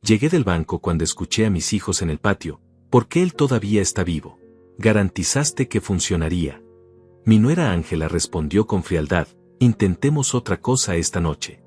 Llegué del banco cuando escuché a mis hijos en el patio. ¿Por qué él todavía está vivo? Garantizaste que funcionaría. Mi nuera Ángela respondió con frialdad, intentemos otra cosa esta noche.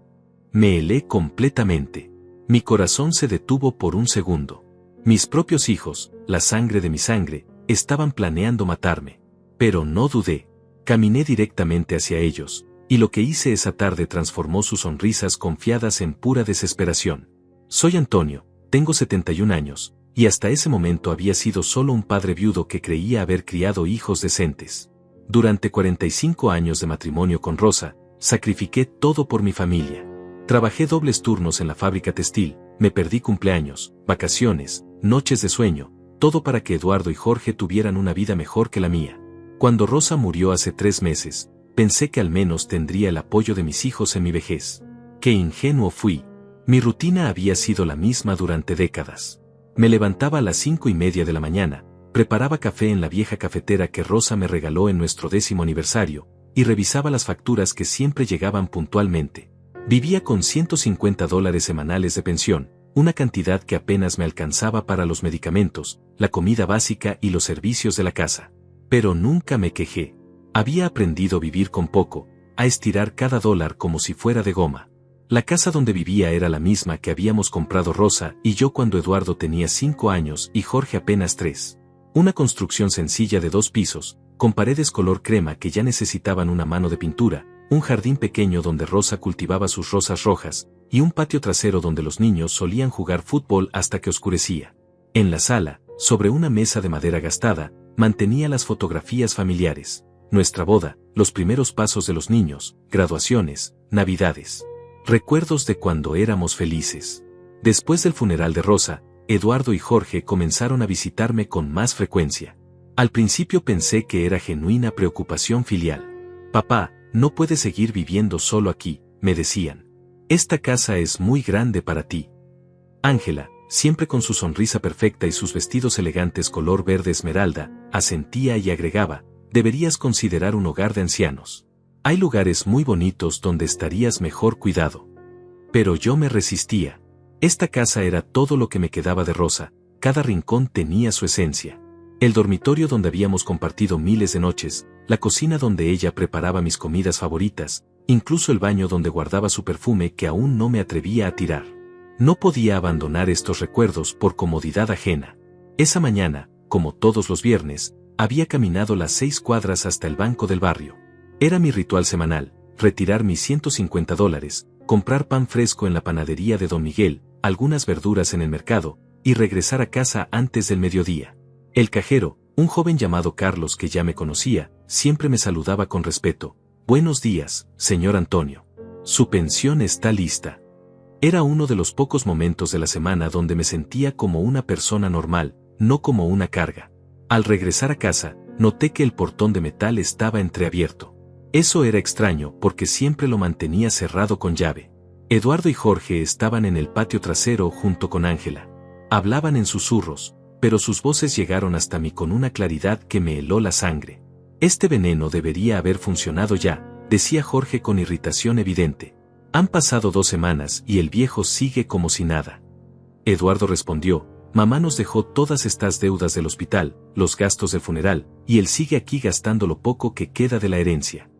Me helé completamente. Mi corazón se detuvo por un segundo. Mis propios hijos, la sangre de mi sangre, estaban planeando matarme. Pero no dudé. Caminé directamente hacia ellos, y lo que hice esa tarde transformó sus sonrisas confiadas en pura desesperación. Soy Antonio, tengo 71 años, y hasta ese momento había sido solo un padre viudo que creía haber criado hijos decentes. Durante 45 años de matrimonio con Rosa, sacrifiqué todo por mi familia. Trabajé dobles turnos en la fábrica textil, me perdí cumpleaños, vacaciones, noches de sueño, todo para que Eduardo y Jorge tuvieran una vida mejor que la mía. Cuando Rosa murió hace 3 meses, pensé que al menos tendría el apoyo de mis hijos en mi vejez. ¡Qué ingenuo fui! Mi rutina había sido la misma durante décadas. Me levantaba a las 5:30 de la mañana, preparaba café en la vieja cafetera que Rosa me regaló en nuestro 10º aniversario, y revisaba las facturas que siempre llegaban puntualmente. Vivía con $150 semanales de pensión, una cantidad que apenas me alcanzaba para los medicamentos, la comida básica y los servicios de la casa. Pero nunca me quejé. Había aprendido a vivir con poco, a estirar cada dólar como si fuera de goma. La casa donde vivía era la misma que habíamos comprado Rosa y yo cuando Eduardo tenía 5 años y Jorge apenas 3. Una construcción sencilla de 2 pisos, con paredes color crema que ya necesitaban una mano de pintura, un jardín pequeño donde Rosa cultivaba sus rosas rojas, y un patio trasero donde los niños solían jugar fútbol hasta que oscurecía. En la sala, sobre una mesa de madera gastada, mantenía las fotografías familiares, nuestra boda, los primeros pasos de los niños, graduaciones, navidades. Recuerdos de cuando éramos felices. Después del funeral de Rosa, Eduardo y Jorge comenzaron a visitarme con más frecuencia. Al principio pensé que era genuina preocupación filial. Papá, no puedes seguir viviendo solo aquí, me decían. Esta casa es muy grande para ti. Ángela, siempre con su sonrisa perfecta y sus vestidos elegantes color verde esmeralda, asentía y agregaba, deberías considerar un hogar de ancianos. Hay lugares muy bonitos donde estarías mejor cuidado. Pero yo me resistía. Esta casa era todo lo que me quedaba de Rosa, cada rincón tenía su esencia. El dormitorio donde habíamos compartido miles de noches, la cocina donde ella preparaba mis comidas favoritas, incluso el baño donde guardaba su perfume que aún no me atrevía a tirar. No podía abandonar estos recuerdos por comodidad ajena. Esa mañana, como todos los viernes, había caminado las 6 cuadras hasta el banco del barrio. Era mi ritual semanal, retirar mis $150, comprar pan fresco en la panadería de Don Miguel, algunas verduras en el mercado, y regresar a casa antes del mediodía. El cajero, un joven llamado Carlos que ya me conocía, siempre me saludaba con respeto. Buenos días, señor Antonio. Su pensión está lista. Era uno de los pocos momentos de la semana donde me sentía como una persona normal, no como una carga. Al regresar a casa, noté que el portón de metal estaba entreabierto. Eso era extraño porque siempre lo mantenía cerrado con llave. Eduardo y Jorge estaban en el patio trasero junto con Ángela. Hablaban en susurros, pero sus voces llegaron hasta mí con una claridad que me heló la sangre. Este veneno debería haber funcionado ya, decía Jorge con irritación evidente. Han pasado 2 semanas y el viejo sigue como si nada. Eduardo respondió, mamá nos dejó todas estas deudas del hospital, los gastos del funeral, y él sigue aquí gastando lo poco que queda de la herencia.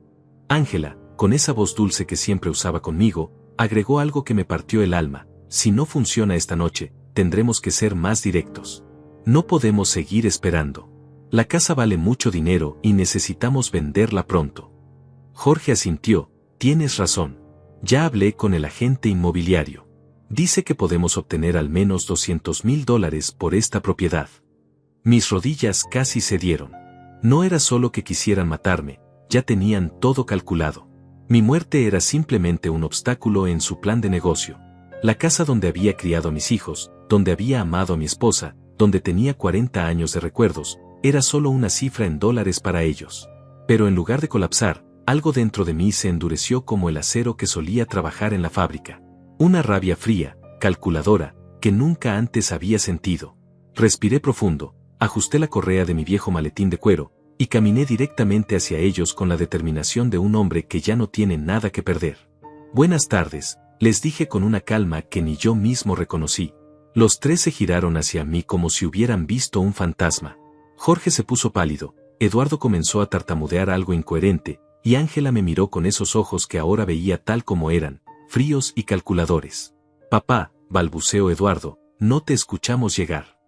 Ángela, con esa voz dulce que siempre usaba conmigo, agregó algo que me partió el alma, si no funciona esta noche, tendremos que ser más directos. No podemos seguir esperando. La casa vale mucho dinero y necesitamos venderla pronto. Jorge asintió, tienes razón. Ya hablé con el agente inmobiliario. Dice que podemos obtener al menos $200,000 por esta propiedad. Mis rodillas casi cedieron. No era solo que quisieran matarme, ya tenían todo calculado. Mi muerte era simplemente un obstáculo en su plan de negocio. La casa donde había criado a mis hijos, donde había amado a mi esposa, donde tenía 40 años de recuerdos, era solo una cifra en dólares para ellos. Pero en lugar de colapsar, algo dentro de mí se endureció como el acero que solía trabajar en la fábrica. Una rabia fría, calculadora, que nunca antes había sentido. Respiré profundo, ajusté la correa de mi viejo maletín de cuero, y caminé directamente hacia ellos con la determinación de un hombre que ya no tiene nada que perder. Buenas tardes, les dije con una calma que ni yo mismo reconocí. Los tres se giraron hacia mí como si hubieran visto un fantasma. Jorge se puso pálido, Eduardo comenzó a tartamudear algo incoherente, y Ángela me miró con esos ojos que ahora veía tal como eran, fríos y calculadores. Papá, balbuceó Eduardo, no te escuchamos llegar.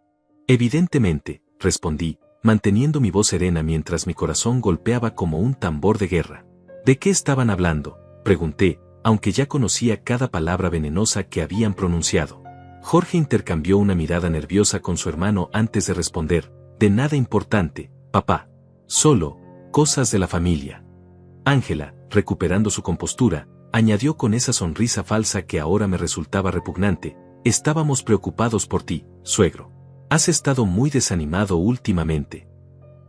Evidentemente, respondí, manteniendo mi voz serena mientras mi corazón golpeaba como un tambor de guerra. ¿De qué estaban hablando?, pregunté, aunque ya conocía cada palabra venenosa que habían pronunciado. Jorge intercambió una mirada nerviosa con su hermano antes de responder, de nada importante, papá. Solo, cosas de la familia. Ángela, recuperando su compostura, añadió con esa sonrisa falsa que ahora me resultaba repugnante, estábamos preocupados por ti, suegro. Has estado muy desanimado últimamente.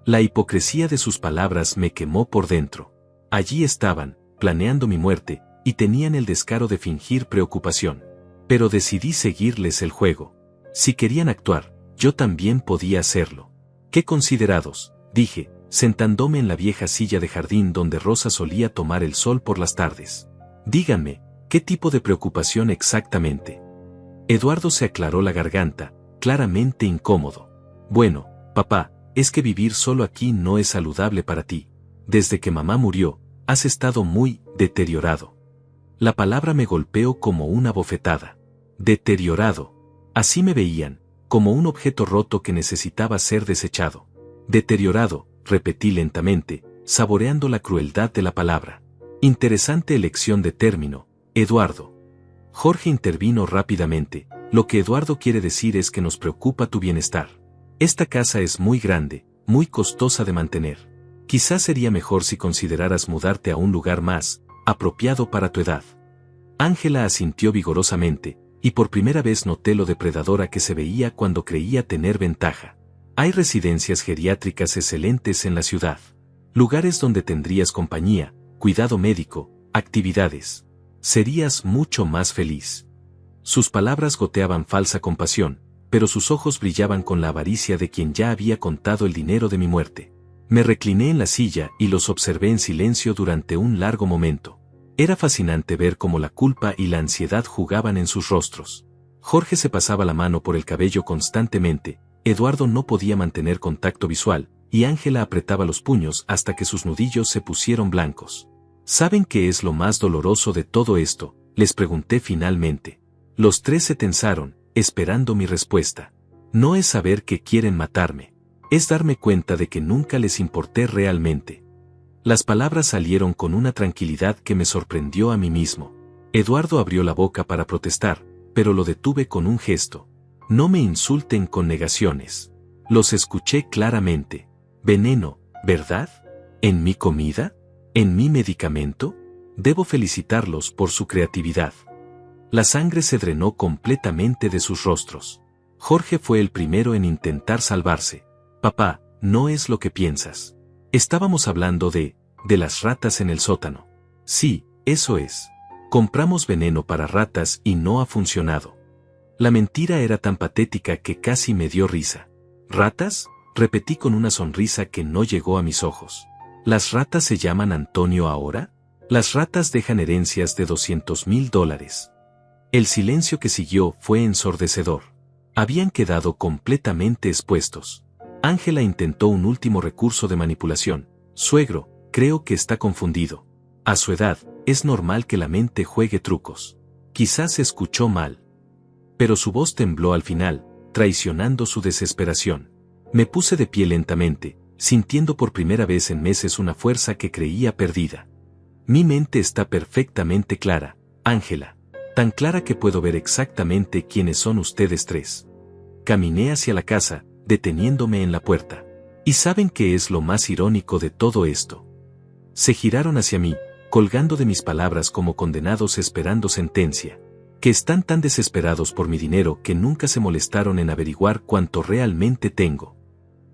La hipocresía de sus palabras me quemó por dentro. Allí estaban, planeando mi muerte, y tenían el descaro de fingir preocupación. Pero decidí seguirles el juego. Si querían actuar, yo también podía hacerlo. ¡Qué considerados!, dije, sentándome en la vieja silla de jardín donde Rosa solía tomar el sol por las tardes. Díganme, ¿qué tipo de preocupación exactamente? Eduardo se aclaró la garganta, claramente incómodo. Bueno, papá, es que vivir solo aquí no es saludable para ti. Desde que mamá murió, has estado muy deteriorado. La palabra me golpeó como una bofetada. Deteriorado. Así me veían, como un objeto roto que necesitaba ser desechado. Deteriorado, repetí lentamente, saboreando la crueldad de la palabra. Interesante elección de término, Eduardo. Jorge intervino rápidamente, lo que Eduardo quiere decir es que nos preocupa tu bienestar. Esta casa es muy grande, muy costosa de mantener. Quizás sería mejor si consideraras mudarte a un lugar más apropiado para tu edad. Ángela asintió vigorosamente, y por primera vez noté lo depredadora que se veía cuando creía tener ventaja. Hay residencias geriátricas excelentes en la ciudad. Lugares donde tendrías compañía, cuidado médico, actividades. Serías mucho más feliz. Sus palabras goteaban falsa compasión, pero sus ojos brillaban con la avaricia de quien ya había contado el dinero de mi muerte. Me recliné en la silla y los observé en silencio durante un largo momento. Era fascinante ver cómo la culpa y la ansiedad jugaban en sus rostros. Jorge se pasaba la mano por el cabello constantemente, Eduardo no podía mantener contacto visual, y Ángela apretaba los puños hasta que sus nudillos se pusieron blancos. ¿Saben qué es lo más doloroso de todo esto?, les pregunté finalmente. Los tres se tensaron, esperando mi respuesta. No es saber que quieren matarme. Es darme cuenta de que nunca les importé realmente. Las palabras salieron con una tranquilidad que me sorprendió a mí mismo. Eduardo abrió la boca para protestar, pero lo detuve con un gesto. No me insulten con negaciones. Los escuché claramente. Veneno, ¿verdad? ¿En mi comida? ¿En mi medicamento? Debo felicitarlos por su creatividad. La sangre se drenó completamente de sus rostros. Jorge fue el primero en intentar salvarse. Papá, no es lo que piensas. Estábamos hablando de las ratas en el sótano. Sí, eso es. Compramos veneno para ratas y no ha funcionado. La mentira era tan patética que casi me dio risa. ¿Ratas?, repetí con una sonrisa que no llegó a mis ojos. ¿Las ratas se llaman Antonio ahora? Las ratas dejan herencias de $200,000. El silencio que siguió fue ensordecedor. Habían quedado completamente expuestos. Ángela intentó un último recurso de manipulación. Suegro, creo que está confundido. A su edad, es normal que la mente juegue trucos. Quizás se escuchó mal. Pero su voz tembló al final, traicionando su desesperación. Me puse de pie lentamente, sintiendo por primera vez en meses una fuerza que creía perdida. Mi mente está perfectamente clara, Ángela. Tan clara que puedo ver exactamente quiénes son ustedes tres. Caminé hacia la casa, deteniéndome en la puerta. ¿Y saben qué es lo más irónico de todo esto? Se giraron hacia mí, colgando de mis palabras como condenados esperando sentencia. Que están tan desesperados por mi dinero que nunca se molestaron en averiguar cuánto realmente tengo.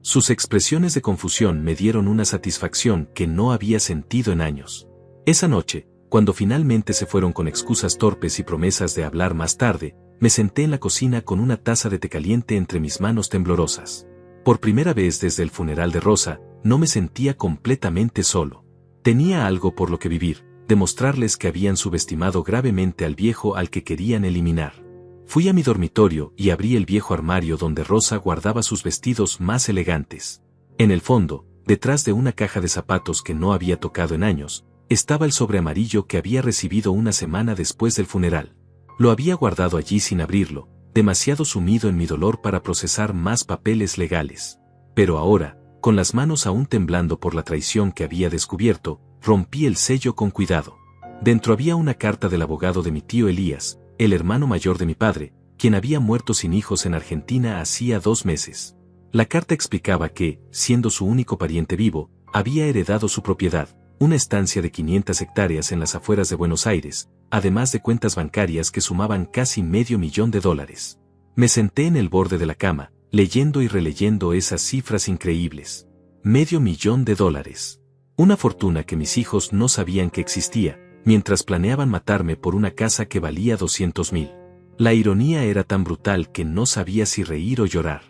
Sus expresiones de confusión me dieron una satisfacción que no había sentido en años. Esa noche, cuando finalmente se fueron con excusas torpes y promesas de hablar más tarde, me senté en la cocina con una taza de té caliente entre mis manos temblorosas. Por primera vez desde el funeral de Rosa, no me sentía completamente solo. Tenía algo por lo que vivir, demostrarles que habían subestimado gravemente al viejo al que querían eliminar. Fui a mi dormitorio y abrí el viejo armario donde Rosa guardaba sus vestidos más elegantes. En el fondo, detrás de una caja de zapatos que no había tocado en años, estaba el sobre amarillo que había recibido una semana después del funeral. Lo había guardado allí sin abrirlo, demasiado sumido en mi dolor para procesar más papeles legales. Pero ahora, con las manos aún temblando por la traición que había descubierto, rompí el sello con cuidado. Dentro había una carta del abogado de mi tío Elías, el hermano mayor de mi padre, quien había muerto sin hijos en Argentina hacía 2 meses. La carta explicaba que, siendo su único pariente vivo, había heredado su propiedad, una estancia de 500 hectáreas en las afueras de Buenos Aires, además de cuentas bancarias que sumaban casi $500,000. Me senté en el borde de la cama, leyendo y releyendo esas cifras increíbles. $500,000. Una fortuna que mis hijos no sabían que existía, mientras planeaban matarme por una casa que valía 200,000. La ironía era tan brutal que no sabía si reír o llorar.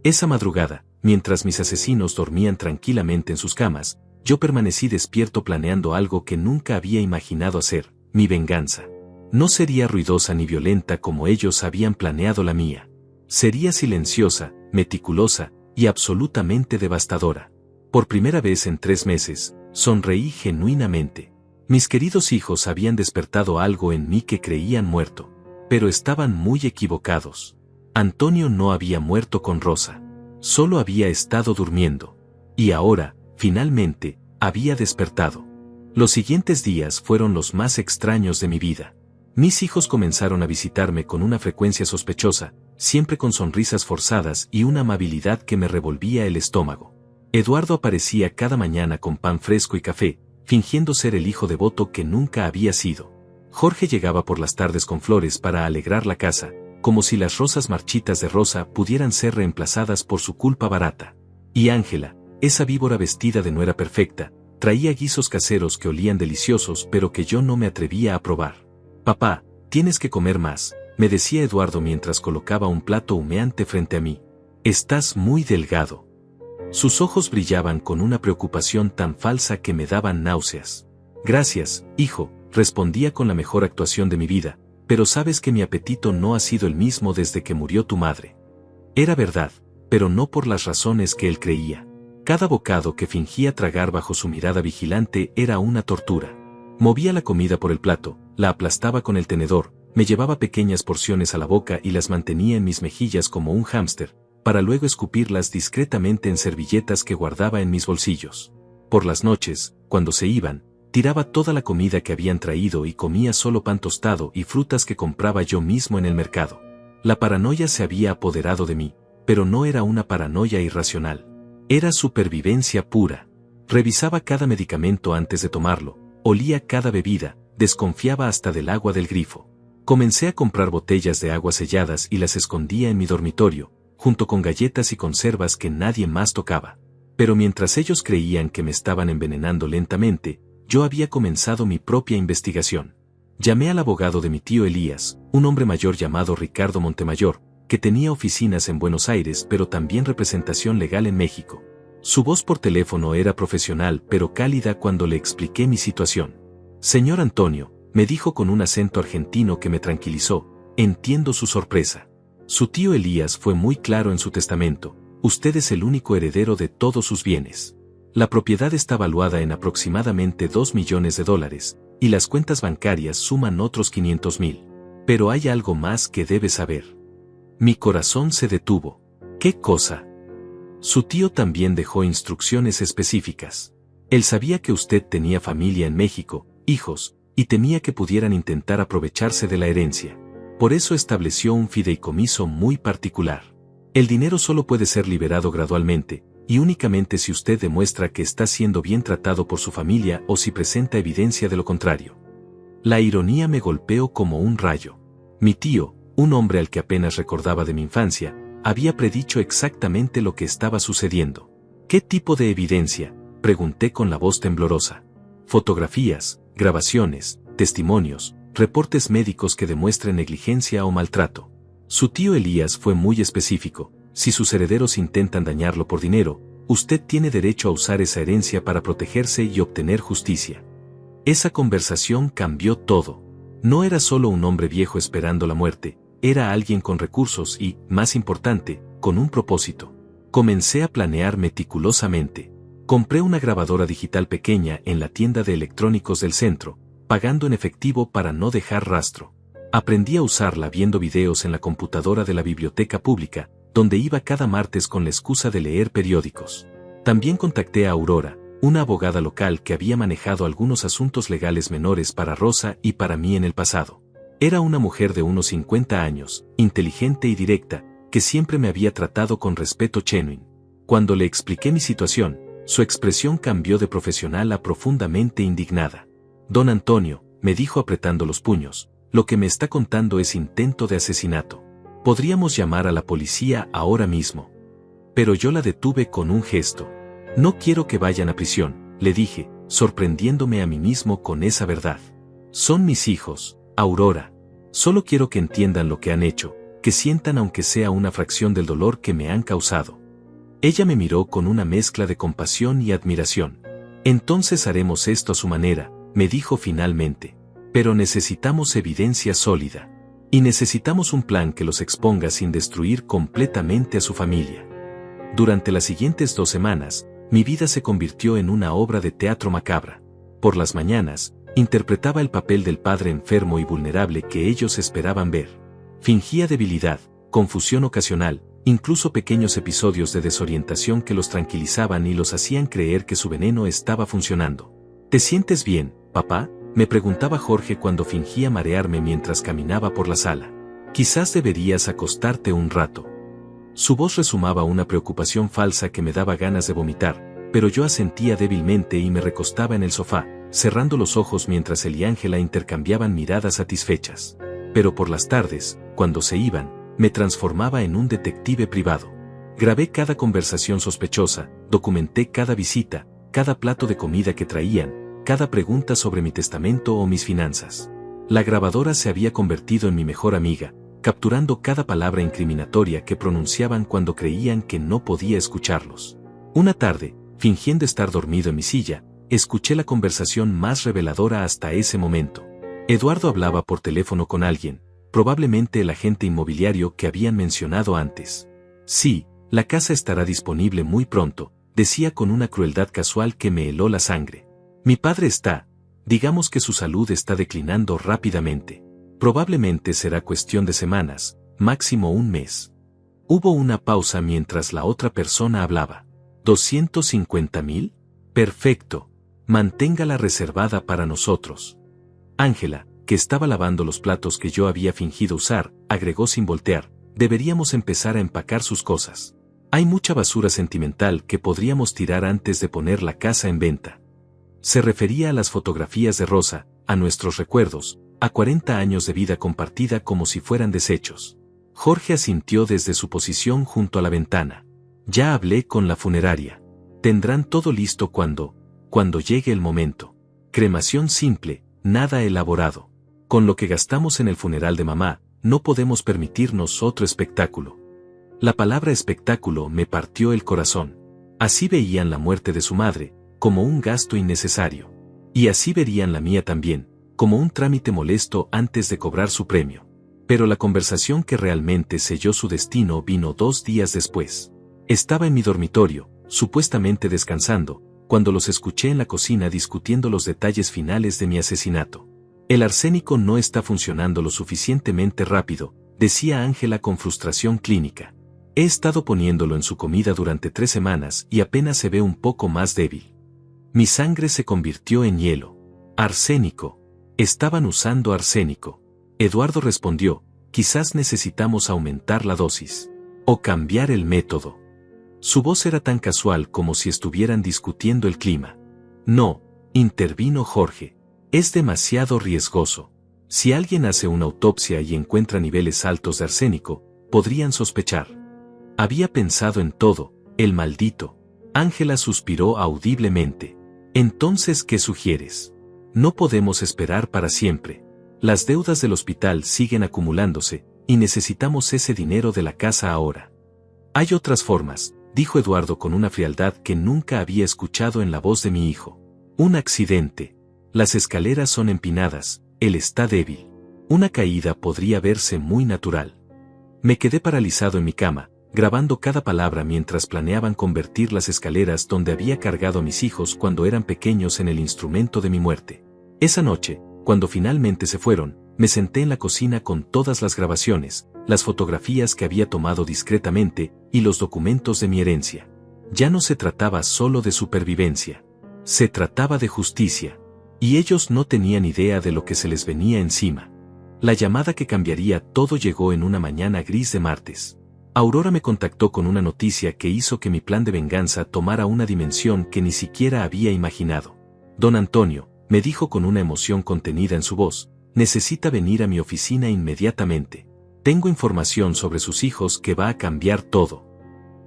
Esa madrugada, mientras mis asesinos dormían tranquilamente en sus camas, yo permanecí despierto planeando algo que nunca había imaginado hacer, mi venganza. No sería ruidosa ni violenta como ellos habían planeado la mía. Sería silenciosa, meticulosa y absolutamente devastadora. Por primera vez en 3 meses, sonreí genuinamente. Mis queridos hijos habían despertado algo en mí que creían muerto. Pero estaban muy equivocados. Antonio no había muerto con Rosa. Solo había estado durmiendo. Y ahora, finalmente, había despertado. Los siguientes días fueron los más extraños de mi vida. Mis hijos comenzaron a visitarme con una frecuencia sospechosa, siempre con sonrisas forzadas y una amabilidad que me revolvía el estómago. Eduardo aparecía cada mañana con pan fresco y café, fingiendo ser el hijo devoto que nunca había sido. Jorge llegaba por las tardes con flores para alegrar la casa, como si las rosas marchitas de Rosa pudieran ser reemplazadas por su culpa barata. Y Ángela, esa víbora vestida de nuera perfecta, traía guisos caseros que olían deliciosos pero que yo no me atrevía a probar. «Papá, tienes que comer más», me decía Eduardo mientras colocaba un plato humeante frente a mí. «Estás muy delgado». Sus ojos brillaban con una preocupación tan falsa que me daban náuseas. «Gracias, hijo», respondía con la mejor actuación de mi vida, «pero sabes que mi apetito no ha sido el mismo desde que murió tu madre». Era verdad, pero no por las razones que él creía. Cada bocado que fingía tragar bajo su mirada vigilante era una tortura. Movía la comida por el plato, la aplastaba con el tenedor, me llevaba pequeñas porciones a la boca y las mantenía en mis mejillas como un hámster, para luego escupirlas discretamente en servilletas que guardaba en mis bolsillos. Por las noches, cuando se iban, tiraba toda la comida que habían traído y comía solo pan tostado y frutas que compraba yo mismo en el mercado. La paranoia se había apoderado de mí, pero no era una paranoia irracional. Era supervivencia pura. Revisaba cada medicamento antes de tomarlo, olía cada bebida, desconfiaba hasta del agua del grifo. Comencé a comprar botellas de agua selladas y las escondía en mi dormitorio, junto con galletas y conservas que nadie más tocaba. Pero mientras ellos creían que me estaban envenenando lentamente, yo había comenzado mi propia investigación. Llamé al abogado de mi tío Elías, un hombre mayor llamado Ricardo Montemayor, que tenía oficinas en Buenos Aires pero también representación legal en México. Su voz por teléfono era profesional pero cálida cuando le expliqué mi situación. «Señor Antonio», me dijo con un acento argentino que me tranquilizó, «entiendo su sorpresa. Su tío Elías fue muy claro en su testamento, usted es el único heredero de todos sus bienes. La propiedad está valuada en aproximadamente $2 millones, y las cuentas bancarias suman otros 500,000. Pero hay algo más que debe saber». Mi corazón se detuvo. ¿Qué cosa? Su tío también dejó instrucciones específicas. Él sabía que usted tenía familia en México, hijos, y temía que pudieran intentar aprovecharse de la herencia. Por eso estableció un fideicomiso muy particular. El dinero solo puede ser liberado gradualmente, y únicamente si usted demuestra que está siendo bien tratado por su familia o si presenta evidencia de lo contrario. La ironía me golpeó como un rayo. Mi tío, un hombre al que apenas recordaba de mi infancia, había predicho exactamente lo que estaba sucediendo. ¿Qué tipo de evidencia?, pregunté con la voz temblorosa. Fotografías, grabaciones, testimonios, reportes médicos que demuestren negligencia o maltrato. Su tío Elías fue muy específico: si sus herederos intentan dañarlo por dinero, usted tiene derecho a usar esa herencia para protegerse y obtener justicia. Esa conversación cambió todo. No era solo un hombre viejo esperando la muerte, era alguien con recursos y, más importante, con un propósito. Comencé a planear meticulosamente. Compré una grabadora digital pequeña en la tienda de electrónicos del centro, pagando en efectivo para no dejar rastro. Aprendí a usarla viendo videos en la computadora de la biblioteca pública, donde iba cada martes con la excusa de leer periódicos. También contacté a Aurora, una abogada local que había manejado algunos asuntos legales menores para Rosa y para mí en el pasado. Era una mujer de unos 50 años, inteligente y directa, que siempre me había tratado con respeto genuino. Cuando le expliqué mi situación, su expresión cambió de profesional a profundamente indignada. Don Antonio, me dijo apretando los puños, lo que me está contando es intento de asesinato. Podríamos llamar a la policía ahora mismo. Pero yo la detuve con un gesto. No quiero que vayan a prisión, le dije, sorprendiéndome a mí mismo con esa verdad. Son mis hijos, Aurora. Solo quiero que entiendan lo que han hecho, que sientan aunque sea una fracción del dolor que me han causado. Ella me miró con una mezcla de compasión y admiración. Entonces haremos esto a su manera, me dijo finalmente. Pero necesitamos evidencia sólida. Y necesitamos un plan que los exponga sin destruir completamente a su familia. Durante las siguientes 2 semanas, mi vida se convirtió en una obra de teatro macabra. Por las mañanas, interpretaba el papel del padre enfermo y vulnerable que ellos esperaban ver. Fingía debilidad, confusión ocasional, incluso pequeños episodios de desorientación que los tranquilizaban y los hacían creer que su veneno estaba funcionando. ¿Te sientes bien, papá?, me preguntaba Jorge cuando fingía marearme mientras caminaba por la sala. Quizás deberías acostarte un rato. Su voz resumaba una preocupación falsa que me daba ganas de vomitar, pero yo asentía débilmente y me recostaba en el sofá, cerrando los ojos mientras él y Ángela intercambiaban miradas satisfechas. Pero por las tardes, cuando se iban, me transformaba en un detective privado. Grabé cada conversación sospechosa, documenté cada visita, cada plato de comida que traían, cada pregunta sobre mi testamento o mis finanzas. La grabadora se había convertido en mi mejor amiga, capturando cada palabra incriminatoria que pronunciaban cuando creían que no podía escucharlos. Una tarde, fingiendo estar dormido en mi silla, escuché la conversación más reveladora hasta ese momento. Eduardo hablaba por teléfono con alguien, probablemente el agente inmobiliario que habían mencionado antes. Sí, la casa estará disponible muy pronto, decía con una crueldad casual que me heló la sangre. Mi padre digamos que su salud está declinando rápidamente. Probablemente será cuestión de semanas, máximo un mes. Hubo una pausa mientras la otra persona hablaba. ¿250,000? Perfecto. Manténgala reservada para nosotros. Ángela, que estaba lavando los platos que yo había fingido usar, agregó sin voltear, deberíamos empezar a empacar sus cosas. Hay mucha basura sentimental que podríamos tirar antes de poner la casa en venta. Se refería a las fotografías de Rosa, a nuestros recuerdos, a 40 años de vida compartida como si fueran desechos. Jorge asintió desde su posición junto a la ventana. Ya hablé con la funeraria. Tendrán todo listo cuando llegue el momento. Cremación simple, nada elaborado. Con lo que gastamos en el funeral de mamá, no podemos permitirnos otro espectáculo. La palabra espectáculo me partió el corazón. Así veían la muerte de su madre, como un gasto innecesario. Y así verían la mía también, como un trámite molesto antes de cobrar su premio. Pero la conversación que realmente selló su destino vino 2 días después. Estaba en mi dormitorio, supuestamente descansando, cuando los escuché en la cocina discutiendo los detalles finales de mi asesinato. El arsénico no está funcionando lo suficientemente rápido, decía Ángela con frustración clínica. He estado poniéndolo en su comida durante 3 semanas y apenas se ve un poco más débil. Mi sangre se convirtió en hielo. Arsénico. Estaban usando arsénico. Eduardo respondió, quizás necesitamos aumentar la dosis. O cambiar el método. Su voz era tan casual como si estuvieran discutiendo el clima. No, intervino Jorge. Es demasiado riesgoso. Si alguien hace una autopsia y encuentra niveles altos de arsénico, podrían sospechar. Había pensado en todo, el maldito. Ángela suspiró audiblemente. Entonces, ¿qué sugieres? No podemos esperar para siempre. Las deudas del hospital siguen acumulándose, y necesitamos ese dinero de la casa ahora. Hay otras formas, dijo Eduardo con una frialdad que nunca había escuchado en la voz de mi hijo. Un accidente. Las escaleras son empinadas, él está débil. Una caída podría verse muy natural. Me quedé paralizado en mi cama, grabando cada palabra mientras planeaban convertir las escaleras donde había cargado a mis hijos cuando eran pequeños en el instrumento de mi muerte. Esa noche, cuando finalmente se fueron, me senté en la cocina con todas las grabaciones, las fotografías que había tomado discretamente y los documentos de mi herencia. Ya no se trataba solo de supervivencia. Se trataba de justicia. Y ellos no tenían idea de lo que se les venía encima. La llamada que cambiaría todo llegó en una mañana gris de martes. Aurora me contactó con una noticia que hizo que mi plan de venganza tomara una dimensión que ni siquiera había imaginado. Don Antonio, me dijo con una emoción contenida en su voz, necesita venir a mi oficina inmediatamente. Tengo información sobre sus hijos que va a cambiar todo.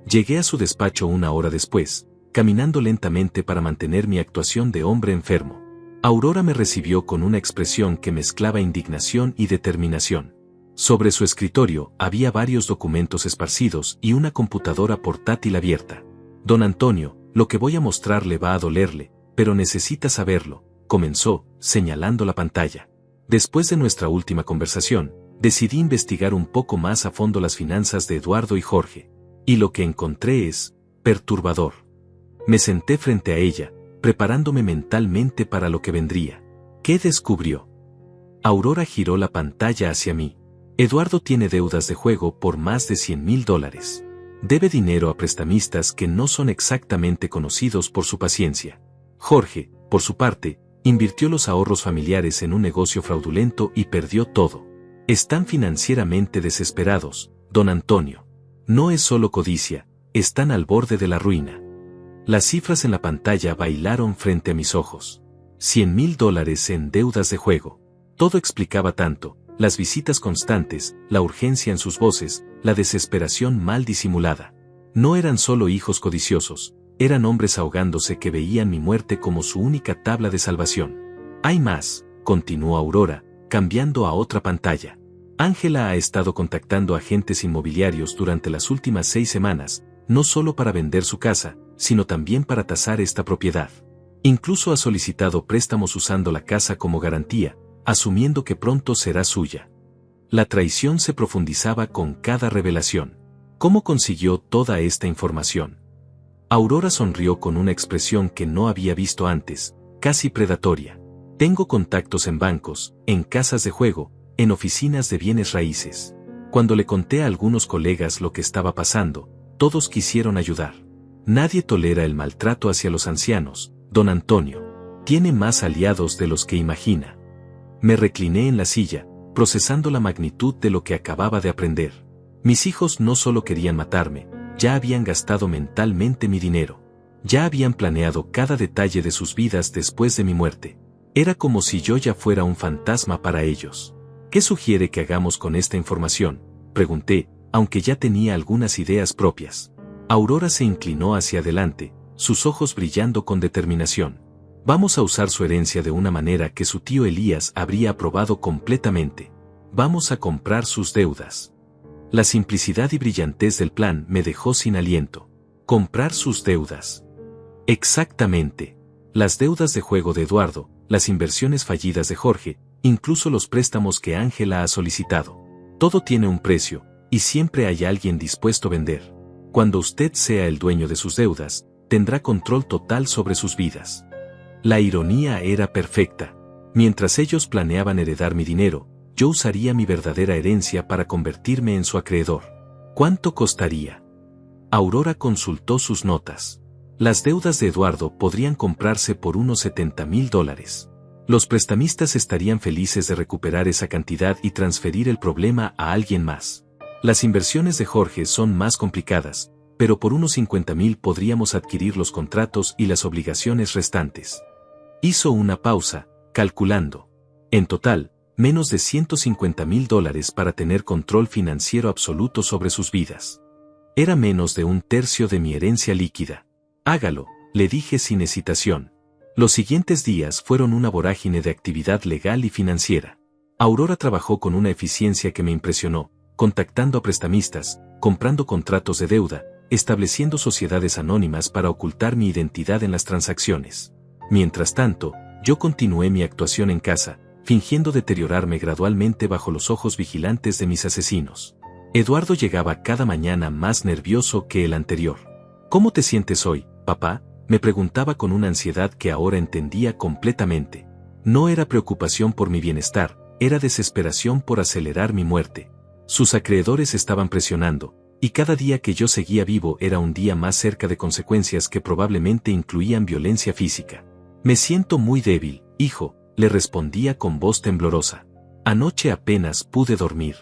Llegué a su despacho una hora después, caminando lentamente para mantener mi actuación de hombre enfermo. Aurora me recibió con una expresión que mezclaba indignación y determinación. Sobre su escritorio había varios documentos esparcidos y una computadora portátil abierta. Don Antonio, lo que voy a mostrarle va a dolerle, pero necesita saberlo, comenzó, señalando la pantalla. Después de nuestra última conversación, decidí investigar un poco más a fondo las finanzas de Eduardo y Jorge. Y lo que encontré es perturbador. Me senté frente a ella, preparándome mentalmente para lo que vendría. ¿Qué descubrió? Aurora giró la pantalla hacia mí. Eduardo tiene deudas de juego por más de $100,000. Debe dinero a prestamistas que no son exactamente conocidos por su paciencia. Jorge, por su parte, invirtió los ahorros familiares en un negocio fraudulento y perdió todo. Están financieramente desesperados, don Antonio. No es solo codicia, están al borde de la ruina. Las cifras en la pantalla bailaron frente a mis ojos. $100,000 en deudas de juego. Todo explicaba tanto, las visitas constantes, la urgencia en sus voces, la desesperación mal disimulada. No eran solo hijos codiciosos, eran hombres ahogándose que veían mi muerte como su única tabla de salvación. Hay más, continuó Aurora, cambiando a otra pantalla. Ángela ha estado contactando agentes inmobiliarios durante las últimas 6 semanas, no solo para vender su casa, sino también para tasar esta propiedad. Incluso ha solicitado préstamos usando la casa como garantía, asumiendo que pronto será suya. La traición se profundizaba con cada revelación. ¿Cómo consiguió toda esta información? Aurora sonrió con una expresión que no había visto antes, casi predatoria. Tengo contactos en bancos, en casas de juego, en oficinas de bienes raíces. Cuando le conté a algunos colegas lo que estaba pasando, todos quisieron ayudar. Nadie tolera el maltrato hacia los ancianos, don Antonio. Tiene más aliados de los que imagina. Me recliné en la silla, procesando la magnitud de lo que acababa de aprender. Mis hijos no solo querían matarme, ya habían gastado mentalmente mi dinero. Ya habían planeado cada detalle de sus vidas después de mi muerte. Era como si yo ya fuera un fantasma para ellos. ¿Qué sugiere que hagamos con esta información?, pregunté, aunque ya tenía algunas ideas propias. Aurora se inclinó hacia adelante, sus ojos brillando con determinación. Vamos a usar su herencia de una manera que su tío Elías habría aprobado completamente. Vamos a comprar sus deudas. La simplicidad y brillantez del plan me dejó sin aliento. Comprar sus deudas. Exactamente. Las deudas de juego de Eduardo, las inversiones fallidas de Jorge, incluso los préstamos que Ángela ha solicitado. Todo tiene un precio, y siempre hay alguien dispuesto a vender. Cuando usted sea el dueño de sus deudas, tendrá control total sobre sus vidas. La ironía era perfecta. Mientras ellos planeaban heredar mi dinero, yo usaría mi verdadera herencia para convertirme en su acreedor. ¿Cuánto costaría? Aurora consultó sus notas. Las deudas de Eduardo podrían comprarse por unos $70,000. Los prestamistas estarían felices de recuperar esa cantidad y transferir el problema a alguien más. Las inversiones de Jorge son más complicadas, pero por unos $50,000 podríamos adquirir los contratos y las obligaciones restantes. Hizo una pausa, calculando. En total, menos de $150,000 para tener control financiero absoluto sobre sus vidas. Era menos de un tercio de mi herencia líquida. Hágalo, le dije sin hesitación. Los siguientes días fueron una vorágine de actividad legal y financiera. Aurora trabajó con una eficiencia que me impresionó, contactando a prestamistas, comprando contratos de deuda, estableciendo sociedades anónimas para ocultar mi identidad en las transacciones. Mientras tanto, yo continué mi actuación en casa, fingiendo deteriorarme gradualmente bajo los ojos vigilantes de mis asesinos. Eduardo llegaba cada mañana más nervioso que el anterior. ¿Cómo te sientes hoy, papá?, me preguntaba con una ansiedad que ahora entendía completamente. No era preocupación por mi bienestar, era desesperación por acelerar mi muerte. Sus acreedores estaban presionando, y cada día que yo seguía vivo era un día más cerca de consecuencias que probablemente incluían violencia física. Me siento muy débil, hijo, le respondía con voz temblorosa. Anoche apenas pude dormir.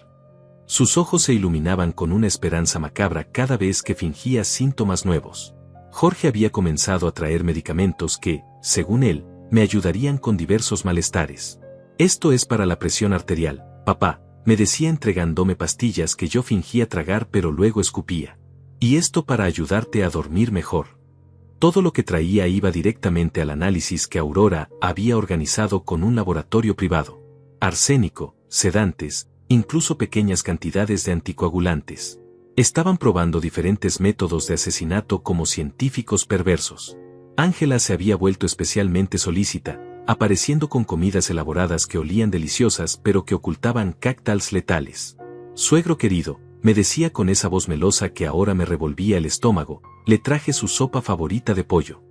Sus ojos se iluminaban con una esperanza macabra cada vez que fingía síntomas nuevos. Jorge había comenzado a traer medicamentos que, según él, me ayudarían con diversos malestares. Esto es para la presión arterial, papá, me decía entregándome pastillas que yo fingía tragar pero luego escupía. Y esto para ayudarte a dormir mejor. Todo lo que traía iba directamente al análisis que Aurora había organizado con un laboratorio privado. Arsénico, sedantes, incluso pequeñas cantidades de anticoagulantes. Estaban probando diferentes métodos de asesinato como científicos perversos. Ángela se había vuelto especialmente solícita, apareciendo con comidas elaboradas que olían deliciosas pero que ocultaban cócteles letales. Suegro querido, me decía con esa voz melosa que ahora me revolvía el estómago, le traje su sopa favorita de pollo.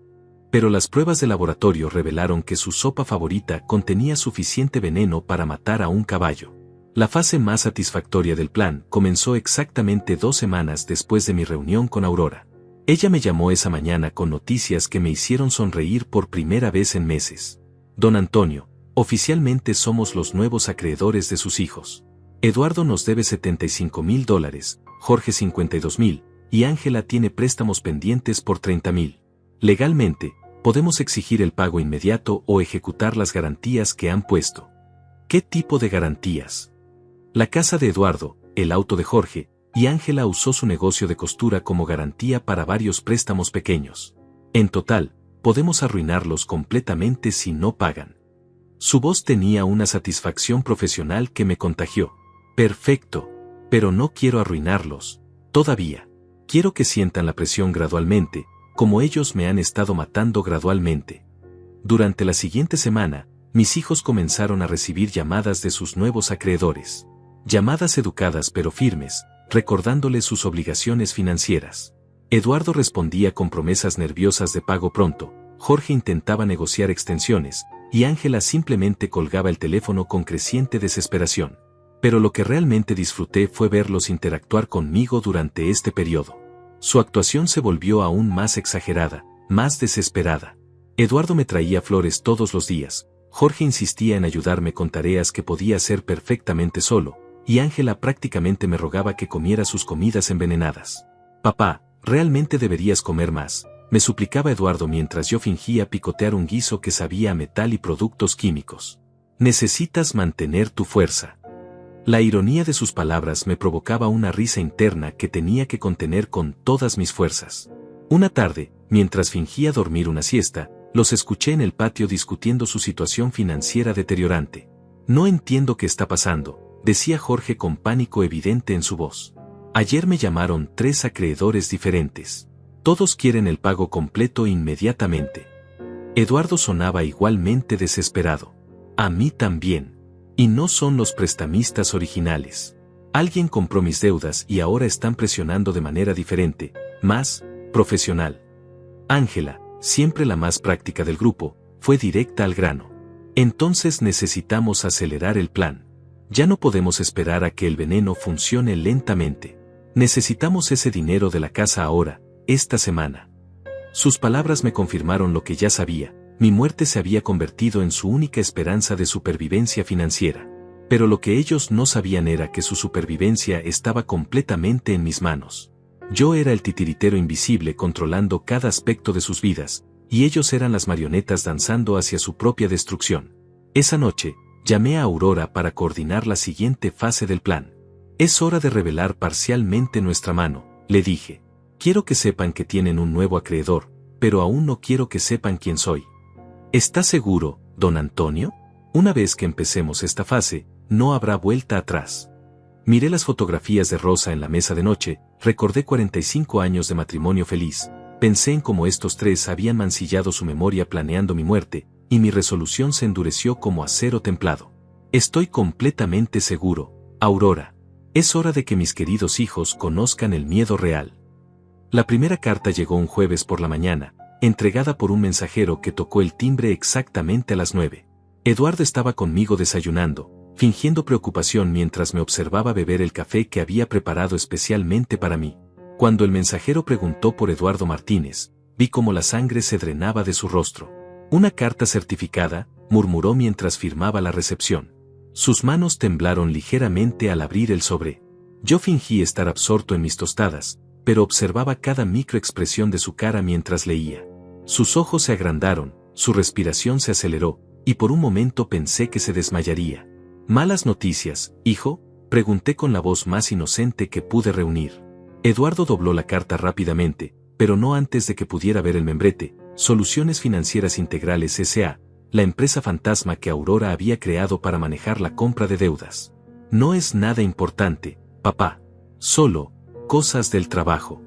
Pero las pruebas de laboratorio revelaron que su sopa favorita contenía suficiente veneno para matar a un caballo. La fase más satisfactoria del plan comenzó exactamente 2 semanas después de mi reunión con Aurora. Ella me llamó esa mañana con noticias que me hicieron sonreír por primera vez en meses. Don Antonio, oficialmente somos los nuevos acreedores de sus hijos. Eduardo nos debe $75,000, Jorge $52,000, y Ángela tiene préstamos pendientes por $30,000. Legalmente, podemos exigir el pago inmediato o ejecutar las garantías que han puesto. ¿Qué tipo de garantías? La casa de Eduardo, el auto de Jorge, y Ángela usó su negocio de costura como garantía para varios préstamos pequeños. En total, podemos arruinarlos completamente si no pagan. Su voz tenía una satisfacción profesional que me contagió. Perfecto, pero no quiero arruinarlos, todavía. Quiero que sientan la presión gradualmente, como ellos me han estado matando gradualmente. Durante la siguiente semana, mis hijos comenzaron a recibir llamadas de sus nuevos acreedores. Llamadas educadas pero firmes, recordándoles sus obligaciones financieras. Eduardo respondía con promesas nerviosas de pago pronto, Jorge intentaba negociar extensiones, y Ángela simplemente colgaba el teléfono con creciente desesperación. Pero lo que realmente disfruté fue verlos interactuar conmigo durante este periodo. Su actuación se volvió aún más exagerada, más desesperada. Eduardo me traía flores todos los días, Jorge insistía en ayudarme con tareas que podía hacer perfectamente solo, y Ángela prácticamente me rogaba que comiera sus comidas envenenadas. Papá, realmente deberías comer más, me suplicaba Eduardo mientras yo fingía picotear un guiso que sabía a metal y productos químicos. Necesitas mantener tu fuerza. La ironía de sus palabras me provocaba una risa interna que tenía que contener con todas mis fuerzas. Una tarde, mientras fingía dormir una siesta, los escuché en el patio discutiendo su situación financiera deteriorante. No entiendo qué está pasando, decía Jorge con pánico evidente en su voz. Ayer me llamaron 3 acreedores diferentes. Todos quieren el pago completo inmediatamente. Eduardo sonaba igualmente desesperado. A mí también. Y no son los prestamistas originales. Alguien compró mis deudas y ahora están presionando de manera diferente, más profesional. Ángela, siempre la más práctica del grupo, fue directa al grano. Entonces necesitamos acelerar el plan. Ya no podemos esperar a que el veneno funcione lentamente. Necesitamos ese dinero de la casa ahora, esta semana. Sus palabras me confirmaron lo que ya sabía, mi muerte se había convertido en su única esperanza de supervivencia financiera. Pero lo que ellos no sabían era que su supervivencia estaba completamente en mis manos. Yo era el titiritero invisible controlando cada aspecto de sus vidas, y ellos eran las marionetas danzando hacia su propia destrucción. Esa noche, llamé a Aurora para coordinar la siguiente fase del plan. Es hora de revelar parcialmente nuestra mano, le dije. Quiero que sepan que tienen un nuevo acreedor, pero aún no quiero que sepan quién soy. ¿Está seguro, don Antonio? Una vez que empecemos esta fase, no habrá vuelta atrás. Miré las fotografías de Rosa en la mesa de noche, recordé 45 años de matrimonio feliz, pensé en cómo estos 3 habían mancillado su memoria planeando mi muerte, y mi resolución se endureció como acero templado. Estoy completamente seguro, Aurora. Es hora de que mis queridos hijos conozcan el miedo real. La primera carta llegó un jueves por la mañana, entregada por un mensajero que tocó el timbre exactamente a las 9. Eduardo estaba conmigo desayunando, fingiendo preocupación mientras me observaba beber el café que había preparado especialmente para mí. Cuando el mensajero preguntó por Eduardo Martínez, vi cómo la sangre se drenaba de su rostro. «Una carta certificada», murmuró mientras firmaba la recepción. Sus manos temblaron ligeramente al abrir el sobre. Yo fingí estar absorto en mis tostadas, pero observaba cada microexpresión de su cara mientras leía. Sus ojos se agrandaron, su respiración se aceleró, y por un momento pensé que se desmayaría. «¿Malas noticias, hijo?», pregunté con la voz más inocente que pude reunir. Eduardo dobló la carta rápidamente, pero no antes de que pudiera ver el membrete: Soluciones Financieras Integrales S.A., la empresa fantasma que Aurora había creado para manejar la compra de deudas. «No es nada importante, papá. Solo cosas del trabajo».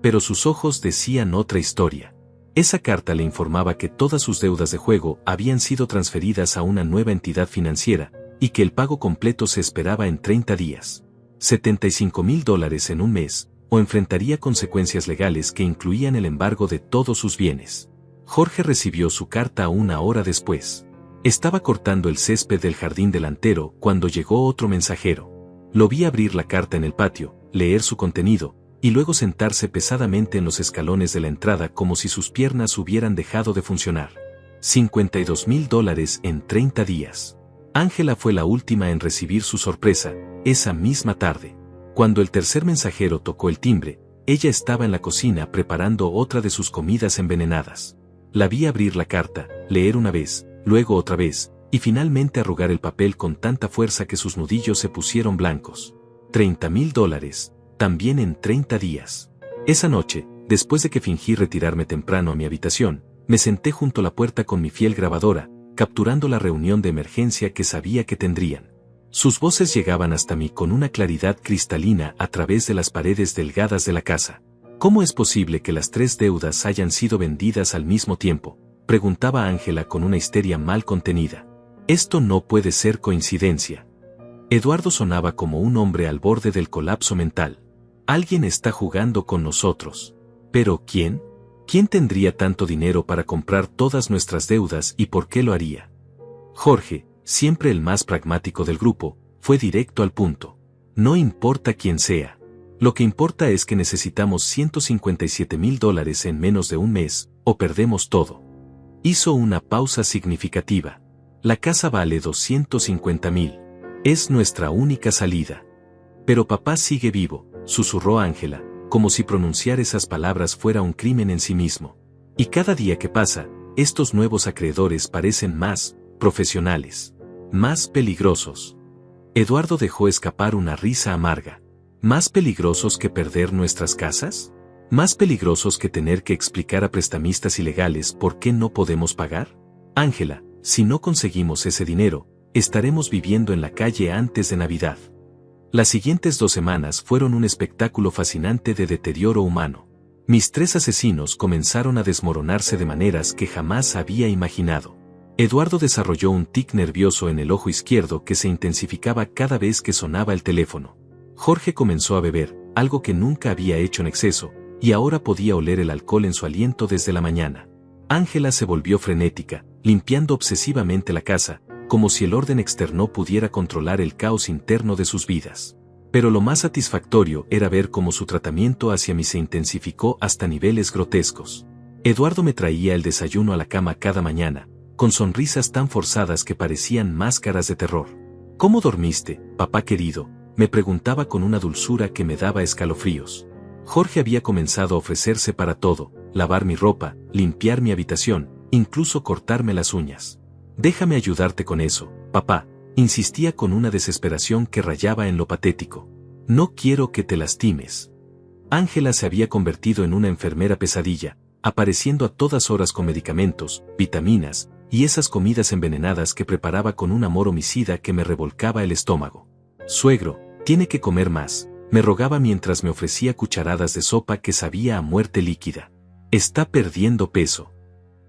Pero sus ojos decían otra historia. Esa carta le informaba que todas sus deudas de juego habían sido transferidas a una nueva entidad financiera, y que el pago completo se esperaba en 30 días. $75,000 en un mes, o enfrentaría consecuencias legales que incluían el embargo de todos sus bienes. Jorge recibió su carta 1 hora después. Estaba cortando el césped del jardín delantero cuando llegó otro mensajero. Lo vi abrir la carta en el patio, leer su contenido, y luego sentarse pesadamente en los escalones de la entrada como si sus piernas hubieran dejado de funcionar. $52,000 en 30 días. Ángela fue la última en recibir su sorpresa, esa misma tarde. Cuando el tercer mensajero tocó el timbre, ella estaba en la cocina preparando otra de sus comidas envenenadas. La vi abrir la carta, leer una vez, luego otra vez, y finalmente arrugar el papel con tanta fuerza que sus nudillos se pusieron blancos. $30,000, también en 30 días. Esa noche, después de que fingí retirarme temprano a mi habitación, me senté junto a la puerta con mi fiel grabadora, capturando la reunión de emergencia que sabía que tendrían. Sus voces llegaban hasta mí con una claridad cristalina a través de las paredes delgadas de la casa. «¿Cómo es posible que las 3 deudas hayan sido vendidas al mismo tiempo?», preguntaba Ángela con una histeria mal contenida. «Esto no puede ser coincidencia». Eduardo sonaba como un hombre al borde del colapso mental. «Alguien está jugando con nosotros». «¿Pero quién? ¿Quién tendría tanto dinero para comprar todas nuestras deudas y por qué lo haría?». Jorge, siempre el más pragmático del grupo, fue directo al punto. «No importa quién sea. Lo que importa es que necesitamos $157,000 en menos de un mes, o perdemos todo». Hizo una pausa significativa. «La casa vale $250,000. Es nuestra única salida». «Pero papá sigue vivo», susurró Ángela, como si pronunciar esas palabras fuera un crimen en sí mismo. «Y cada día que pasa, estos nuevos acreedores parecen más profesionales, más peligrosos». Eduardo dejó escapar una risa amarga. ¿Más peligrosos que perder nuestras casas? ¿Más peligrosos que tener que explicar a prestamistas ilegales por qué no podemos pagar? Ángela, si no conseguimos ese dinero, estaremos viviendo en la calle antes de Navidad. Las siguientes 2 semanas fueron un espectáculo fascinante de deterioro humano. Mis 3 asesinos comenzaron a desmoronarse de maneras que jamás había imaginado. Eduardo desarrolló un tic nervioso en el ojo izquierdo que se intensificaba cada vez que sonaba el teléfono. Jorge comenzó a beber, algo que nunca había hecho en exceso, y ahora podía oler el alcohol en su aliento desde la mañana. Ángela se volvió frenética, limpiando obsesivamente la casa, como si el orden externo pudiera controlar el caos interno de sus vidas. Pero lo más satisfactorio era ver cómo su tratamiento hacia mí se intensificó hasta niveles grotescos. Eduardo me traía el desayuno a la cama cada mañana, con sonrisas tan forzadas que parecían máscaras de terror. «¿Cómo dormiste, papá querido?», me preguntaba con una dulzura que me daba escalofríos. Jorge había comenzado a ofrecerse para todo: lavar mi ropa, limpiar mi habitación, incluso cortarme las uñas. «Déjame ayudarte con eso, papá», insistía con una desesperación que rayaba en lo patético. «No quiero que te lastimes». Ángela se había convertido en una enfermera pesadilla, apareciendo a todas horas con medicamentos, vitaminas, y esas comidas envenenadas que preparaba con un amor homicida que me revolcaba el estómago. «Suegro, tiene que comer más», me rogaba mientras me ofrecía cucharadas de sopa que sabía a muerte líquida. «Está perdiendo peso».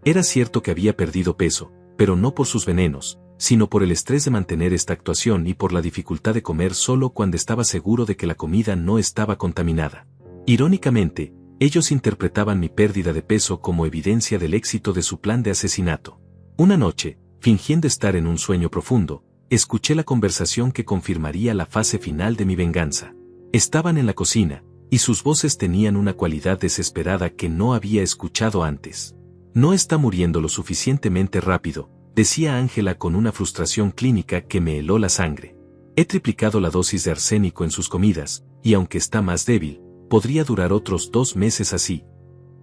Era cierto que había perdido peso, pero no por sus venenos, sino por el estrés de mantener esta actuación y por la dificultad de comer solo cuando estaba seguro de que la comida no estaba contaminada. Irónicamente, ellos interpretaban mi pérdida de peso como evidencia del éxito de su plan de asesinato. Una noche, fingiendo estar en un sueño profundo, escuché la conversación que confirmaría la fase final de mi venganza. Estaban en la cocina, y sus voces tenían una cualidad desesperada que no había escuchado antes. No está muriendo lo suficientemente rápido, decía Ángela con una frustración clínica que me heló la sangre. He triplicado la dosis de arsénico en sus comidas, y aunque está más débil, podría durar otros 2 meses así.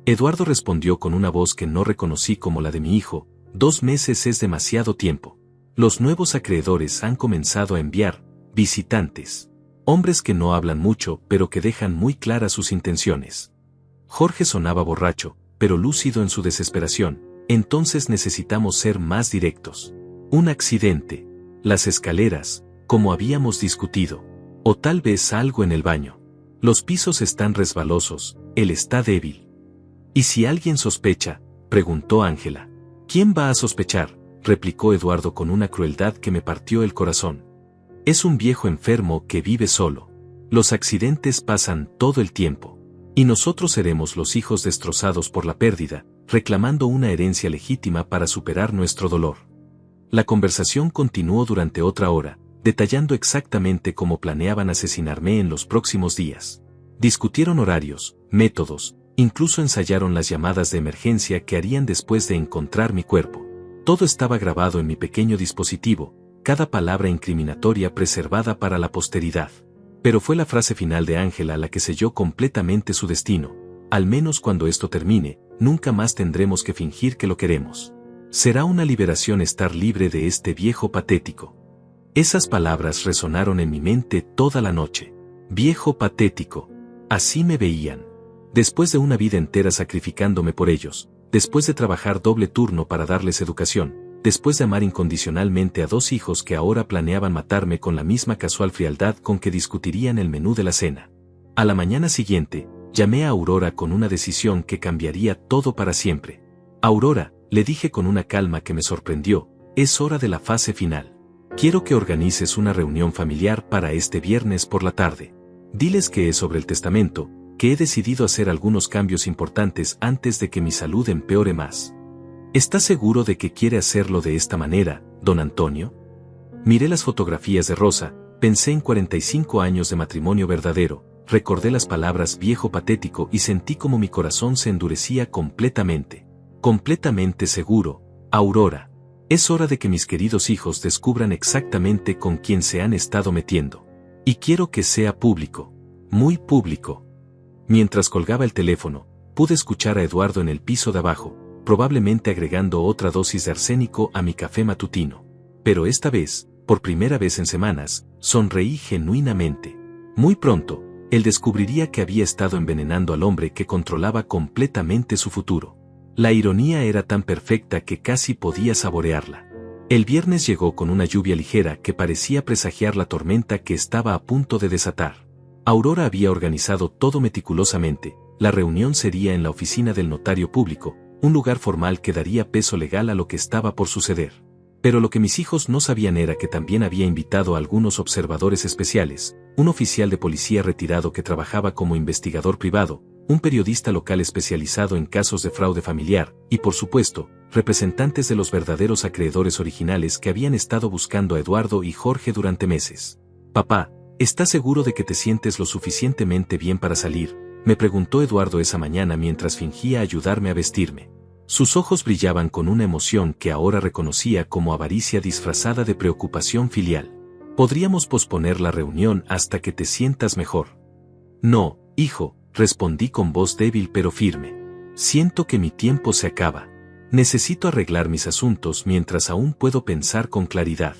Eduardo respondió con una voz que no reconocí como la de mi hijo: 2 meses es demasiado tiempo. Los nuevos acreedores han comenzado a enviar visitantes. Hombres que no hablan mucho pero que dejan muy claras sus intenciones. Jorge sonaba borracho, pero lúcido en su desesperación. Entonces necesitamos ser más directos. Un accidente. Las escaleras, como habíamos discutido. O tal vez algo en el baño. Los pisos están resbalosos, él está débil. ¿Y si alguien sospecha?, preguntó Ángela. ¿Quién va a sospechar?, replicó Eduardo con una crueldad que me partió el corazón. Es un viejo enfermo que vive solo. Los accidentes pasan todo el tiempo. Y nosotros seremos los hijos destrozados por la pérdida, reclamando una herencia legítima para superar nuestro dolor. La conversación continuó durante otra hora, detallando exactamente cómo planeaban asesinarme en los próximos días. Discutieron horarios, métodos, incluso ensayaron las llamadas de emergencia que harían después de encontrar mi cuerpo. Todo estaba grabado en mi pequeño dispositivo, cada palabra incriminatoria preservada para la posteridad. Pero fue la frase final de Ángela la que selló completamente su destino. Al menos cuando esto termine, nunca más tendremos que fingir que lo queremos. Será una liberación estar libre de este viejo patético. Esas palabras resonaron en mi mente toda la noche. Viejo patético. Así me veían. Después de una vida entera sacrificándome por ellos, después de trabajar doble turno para darles educación, después de amar incondicionalmente a 2 hijos que ahora planeaban matarme con la misma casual frialdad con que discutirían el menú de la cena. A la mañana siguiente, llamé a Aurora con una decisión que cambiaría todo para siempre. Aurora, le dije con una calma que me sorprendió, es hora de la fase final. Quiero que organices una reunión familiar para este viernes por la tarde. Diles que es sobre el testamento, que he decidido hacer algunos cambios importantes antes de que mi salud empeore más. ¿Estás seguro de que quiere hacerlo de esta manera, don Antonio? Miré las fotografías de Rosa, pensé en 45 años de matrimonio verdadero, recordé las palabras viejo patético y sentí como mi corazón se endurecía completamente. Completamente seguro, Aurora. Es hora de que mis queridos hijos descubran exactamente con quién se han estado metiendo. Y quiero que sea público. Muy público. Mientras colgaba el teléfono, pude escuchar a Eduardo en el piso de abajo, probablemente agregando otra dosis de arsénico a mi café matutino. Pero esta vez, por primera vez en semanas, sonreí genuinamente. Muy pronto, él descubriría que había estado envenenando al hombre que controlaba completamente su futuro. La ironía era tan perfecta que casi podía saborearla. El viernes llegó con una lluvia ligera que parecía presagiar la tormenta que estaba a punto de desatar. Aurora había organizado todo meticulosamente. La reunión sería en la oficina del notario público, un lugar formal que daría peso legal a lo que estaba por suceder. Pero lo que mis hijos no sabían era que también había invitado a algunos observadores especiales, un oficial de policía retirado que trabajaba como investigador privado, un periodista local especializado en casos de fraude familiar, y por supuesto, representantes de los verdaderos acreedores originales que habían estado buscando a Eduardo y Jorge durante meses. Papá, ¿estás seguro de que te sientes lo suficientemente bien para salir?, me preguntó Eduardo esa mañana mientras fingía ayudarme a vestirme. Sus ojos brillaban con una emoción que ahora reconocía como avaricia disfrazada de preocupación filial. ¿Podríamos posponer la reunión hasta que te sientas mejor? No, hijo, respondí con voz débil pero firme. Siento que mi tiempo se acaba. Necesito arreglar mis asuntos mientras aún puedo pensar con claridad.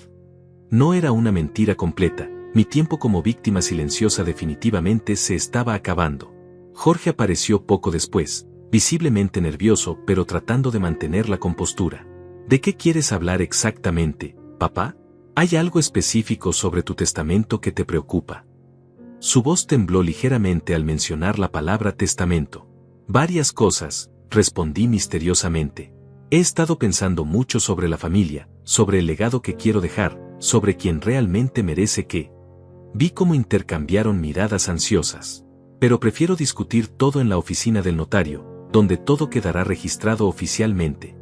No era una mentira completa, mi tiempo como víctima silenciosa definitivamente se estaba acabando. Jorge apareció poco después, visiblemente nervioso pero tratando de mantener la compostura. ¿De qué quieres hablar exactamente, papá? ¿Hay algo específico sobre tu testamento que te preocupa? Su voz tembló ligeramente al mencionar la palabra testamento. Varias cosas, respondí misteriosamente. He estado pensando mucho sobre la familia, sobre el legado que quiero dejar, sobre quién realmente merece qué. Vi cómo intercambiaron miradas ansiosas. Pero prefiero discutir todo en la oficina del notario, donde todo quedará registrado oficialmente.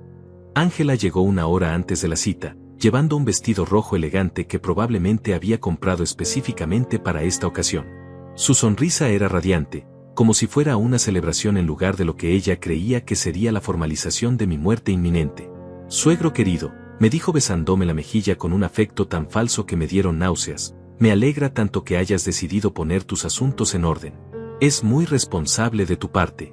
Ángela llegó una hora antes de la cita, llevando un vestido rojo elegante que probablemente había comprado específicamente para esta ocasión. Su sonrisa era radiante, como si fuera una celebración en lugar de lo que ella creía que sería la formalización de mi muerte inminente. Suegro querido, me dijo besándome la mejilla con un afecto tan falso que me dieron náuseas, me alegra tanto que hayas decidido poner tus asuntos en orden. Es muy responsable de tu parte.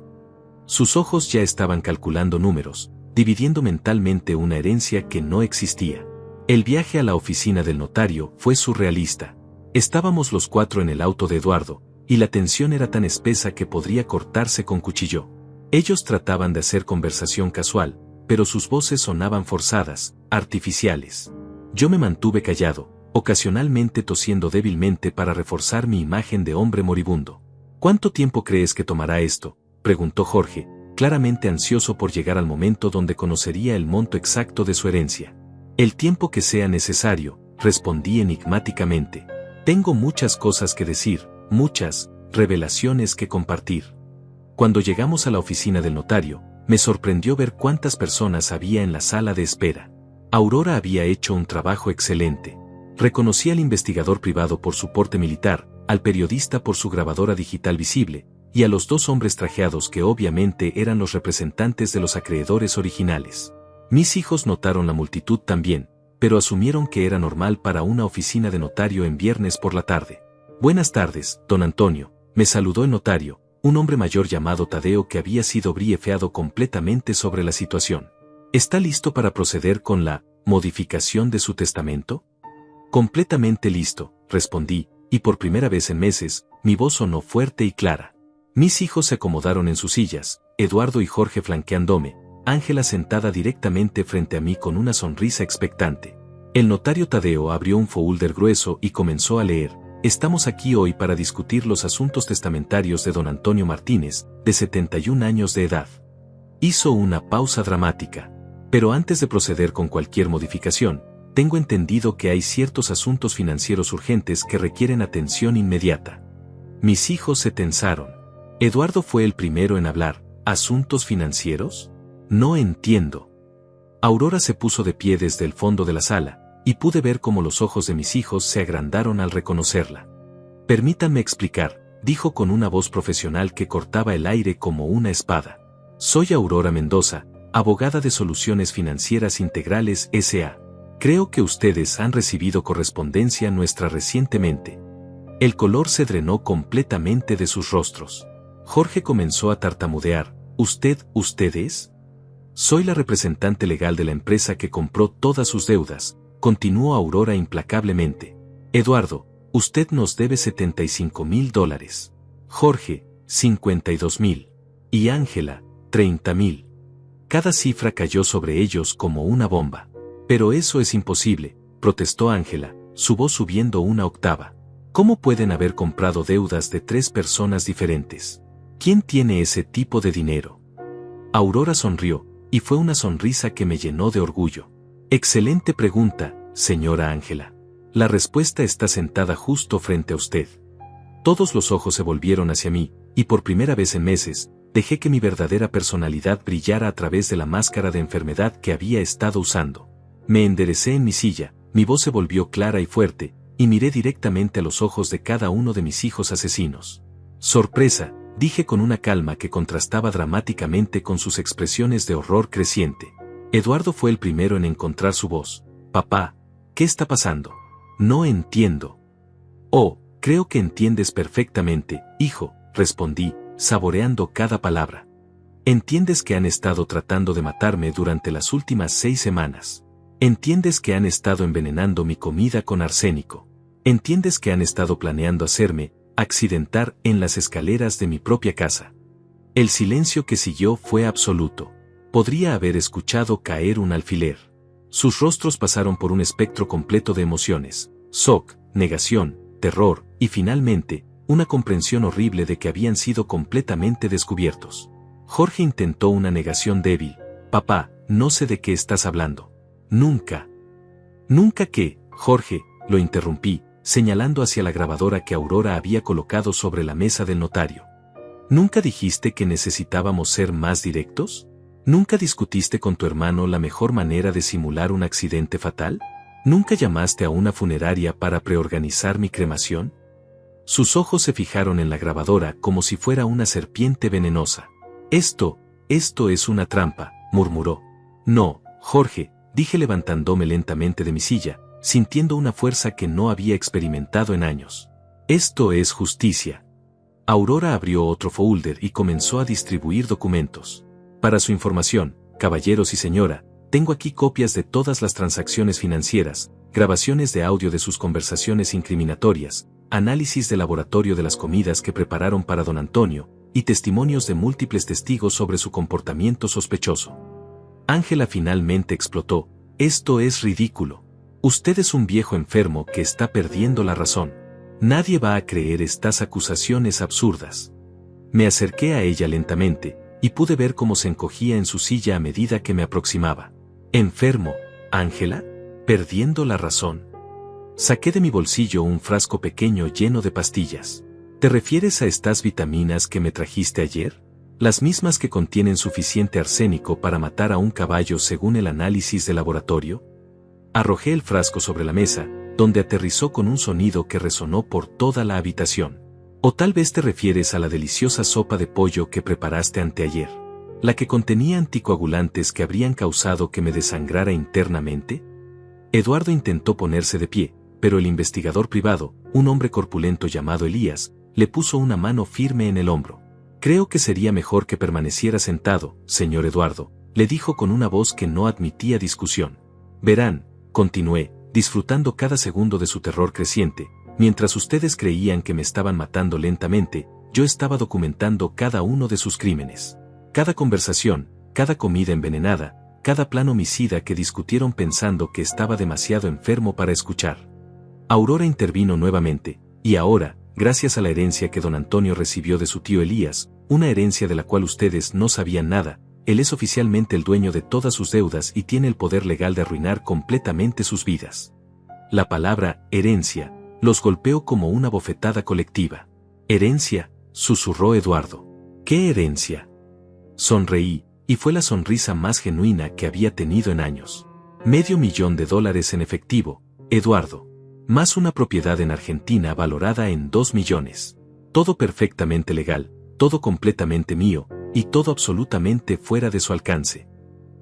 Sus ojos ya estaban calculando números, dividiendo mentalmente una herencia que no existía. El viaje a la oficina del notario fue surrealista. Estábamos los cuatro en el auto de Eduardo, y la tensión era tan espesa que podría cortarse con cuchillo. Ellos trataban de hacer conversación casual, pero sus voces sonaban forzadas, artificiales. Yo me mantuve callado, ocasionalmente tosiendo débilmente para reforzar mi imagen de hombre moribundo. ¿Cuánto tiempo crees que tomará esto?, preguntó Jorge, claramente ansioso por llegar al momento donde conocería el monto exacto de su herencia. El tiempo que sea necesario, respondí enigmáticamente. Tengo muchas cosas que decir, muchas revelaciones que compartir. Cuando llegamos a la oficina del notario, me sorprendió ver cuántas personas había en la sala de espera. Aurora había hecho un trabajo excelente. Reconocí al investigador privado por su porte militar, al periodista por su grabadora digital visible, y a los dos hombres trajeados que obviamente eran los representantes de los acreedores originales. Mis hijos notaron la multitud también, pero asumieron que era normal para una oficina de notario en viernes por la tarde. Buenas tardes, don Antonio, me saludó el notario, un hombre mayor llamado Tadeo que había sido briefeado completamente sobre la situación. ¿Está listo para proceder con la modificación de su testamento? Completamente listo, respondí, y por primera vez en meses, mi voz sonó fuerte y clara. Mis hijos se acomodaron en sus sillas, Eduardo y Jorge flanqueándome, Ángela sentada directamente frente a mí con una sonrisa expectante. El notario Tadeo abrió un folder grueso y comenzó a leer. Estamos aquí hoy para discutir los asuntos testamentarios de don Antonio Martínez, de 71 años de edad. Hizo una pausa dramática. Pero antes de proceder con cualquier modificación, tengo entendido que hay ciertos asuntos financieros urgentes que requieren atención inmediata. Mis hijos se tensaron. Eduardo fue el primero en hablar. ¿Asuntos financieros? No entiendo. Aurora se puso de pie desde el fondo de la sala, y pude ver cómo los ojos de mis hijos se agrandaron al reconocerla. Permítanme explicar, dijo con una voz profesional que cortaba el aire como una espada. Soy Aurora Mendoza, abogada de Soluciones Financieras Integrales S.A. Creo que ustedes han recibido correspondencia nuestra recientemente. El color se drenó completamente de sus rostros. Jorge comenzó a tartamudear. ¿Ustedes? Soy la representante legal de la empresa que compró todas sus deudas, continuó Aurora implacablemente. Eduardo, usted nos debe $75,000. Jorge, $52,000. Y Ángela, $30,000. Cada cifra cayó sobre ellos como una bomba. Pero eso es imposible, protestó Ángela, su voz subiendo una octava. ¿Cómo pueden haber comprado deudas de 3 personas diferentes? ¿Quién tiene ese tipo de dinero? Aurora sonrió, y fue una sonrisa que me llenó de orgullo. Excelente pregunta, señora Ángela. La respuesta está sentada justo frente a usted. Todos los ojos se volvieron hacia mí, y por primera vez en meses, dejé que mi verdadera personalidad brillara a través de la máscara de enfermedad que había estado usando. Me enderecé en mi silla, mi voz se volvió clara y fuerte, y miré directamente a los ojos de cada uno de mis hijos asesinos. Sorpresa, dije con una calma que contrastaba dramáticamente con sus expresiones de horror creciente. Eduardo fue el primero en encontrar su voz. Papá, ¿qué está pasando? No entiendo. Oh, creo que entiendes perfectamente, hijo, respondí, saboreando cada palabra. Entiendes que han estado tratando de matarme durante las últimas 6 semanas. Entiendes que han estado envenenando mi comida con arsénico. Entiendes que han estado planeando hacerme accidentar en las escaleras de mi propia casa. El silencio que siguió fue absoluto. Podría haber escuchado caer un alfiler. Sus rostros pasaron por un espectro completo de emociones: shock, negación, terror, y finalmente, una comprensión horrible de que habían sido completamente descubiertos. Jorge intentó una negación débil. Papá, no sé de qué estás hablando. Nunca. Nunca qué, Jorge, lo interrumpí, señalando hacia la grabadora que Aurora había colocado sobre la mesa del notario. ¿Nunca dijiste que necesitábamos ser más directos? ¿Nunca discutiste con tu hermano la mejor manera de simular un accidente fatal? ¿Nunca llamaste a una funeraria para preorganizar mi cremación? Sus ojos se fijaron en la grabadora como si fuera una serpiente venenosa. Esto es una trampa, murmuró. No, Jorge, dije levantándome lentamente de mi silla, sintiendo una fuerza que no había experimentado en años. Esto es justicia. Aurora abrió otro folder y comenzó a distribuir documentos. Para su información, caballeros y señora, tengo aquí copias de todas las transacciones financieras, grabaciones de audio de sus conversaciones incriminatorias, análisis de laboratorio de las comidas que prepararon para don Antonio, y testimonios de múltiples testigos sobre su comportamiento sospechoso. Ángela finalmente explotó. Esto es ridículo. Usted es un viejo enfermo que está perdiendo la razón. Nadie va a creer estas acusaciones absurdas. Me acerqué a ella lentamente, y pude ver cómo se encogía en su silla a medida que me aproximaba. ¿Enfermo, Ángela? ¿Perdiendo la razón? Saqué de mi bolsillo un frasco pequeño lleno de pastillas. ¿Te refieres a estas vitaminas que me trajiste ayer? ¿Las mismas que contienen suficiente arsénico para matar a un caballo según el análisis de laboratorio? Arrojé el frasco sobre la mesa, donde aterrizó con un sonido que resonó por toda la habitación. ¿O tal vez te refieres a la deliciosa sopa de pollo que preparaste anteayer? ¿La que contenía anticoagulantes que habrían causado que me desangrara internamente? Eduardo intentó ponerse de pie, pero el investigador privado, un hombre corpulento llamado Elías, le puso una mano firme en el hombro. Creo que sería mejor que permaneciera sentado, señor Eduardo, le dijo con una voz que no admitía discusión. Verán, continué, disfrutando cada segundo de su terror creciente, mientras ustedes creían que me estaban matando lentamente, yo estaba documentando cada uno de sus crímenes. Cada conversación, cada comida envenenada, cada plan homicida que discutieron pensando que estaba demasiado enfermo para escuchar. Aurora intervino nuevamente, y ahora, gracias a la herencia que don Antonio recibió de su tío Elías, una herencia de la cual ustedes no sabían nada, él es oficialmente el dueño de todas sus deudas y tiene el poder legal de arruinar completamente sus vidas. La palabra herencia los golpeó como una bofetada colectiva. Herencia, susurró Eduardo. ¿Qué herencia? Sonreí, y fue la sonrisa más genuina que había tenido en años. $500,000 en efectivo, Eduardo. Más una propiedad en Argentina valorada en 2 millones. Todo perfectamente legal, todo completamente mío, y todo absolutamente fuera de su alcance.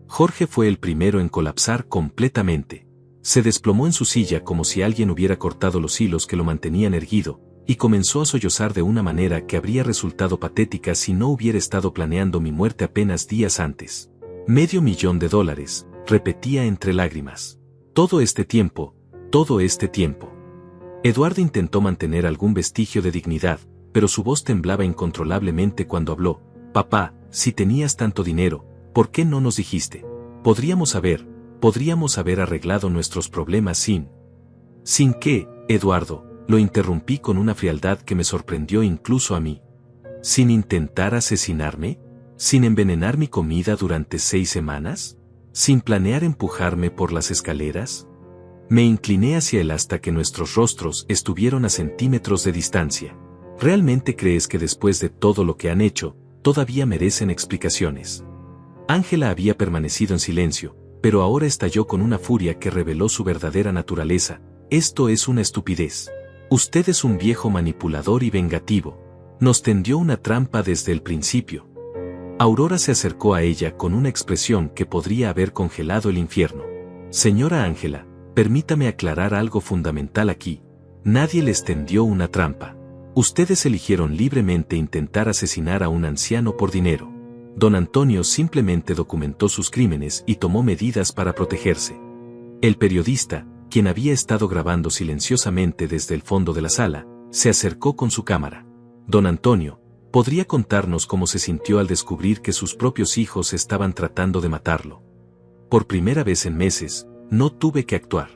Jorge fue el primero en colapsar completamente. Se desplomó en su silla como si alguien hubiera cortado los hilos que lo mantenían erguido, y comenzó a sollozar de una manera que habría resultado patética si no hubiera estado planeando mi muerte apenas días antes. $500,000, repetía entre lágrimas. Todo este tiempo. Eduardo intentó mantener algún vestigio de dignidad, pero su voz temblaba incontrolablemente cuando habló. Papá, si tenías tanto dinero, ¿por qué no nos dijiste? Podríamos haber arreglado nuestros problemas sin... ¿Sin qué, Eduardo? Lo interrumpí con una frialdad que me sorprendió incluso a mí. ¿Sin intentar asesinarme? ¿Sin envenenar mi comida durante 6 semanas? ¿Sin planear empujarme por las escaleras? Me incliné hacia él hasta que nuestros rostros estuvieron a centímetros de distancia. ¿Realmente crees que después de todo lo que han hecho, todavía merecen explicaciones? Ángela había permanecido en silencio, pero ahora estalló con una furia que reveló su verdadera naturaleza. Esto es una estupidez. Usted es un viejo manipulador y vengativo. Nos tendió una trampa desde el principio. Aurora se acercó a ella con una expresión que podría haber congelado el infierno. Señora Ángela, permítame aclarar algo fundamental aquí. Nadie les tendió una trampa. Ustedes eligieron libremente intentar asesinar a un anciano por dinero. Don Antonio simplemente documentó sus crímenes y tomó medidas para protegerse. El periodista, quien había estado grabando silenciosamente desde el fondo de la sala, se acercó con su cámara. Don Antonio, ¿podría contarnos cómo se sintió al descubrir que sus propios hijos estaban tratando de matarlo? Por primera vez en meses, no tuve que actuar.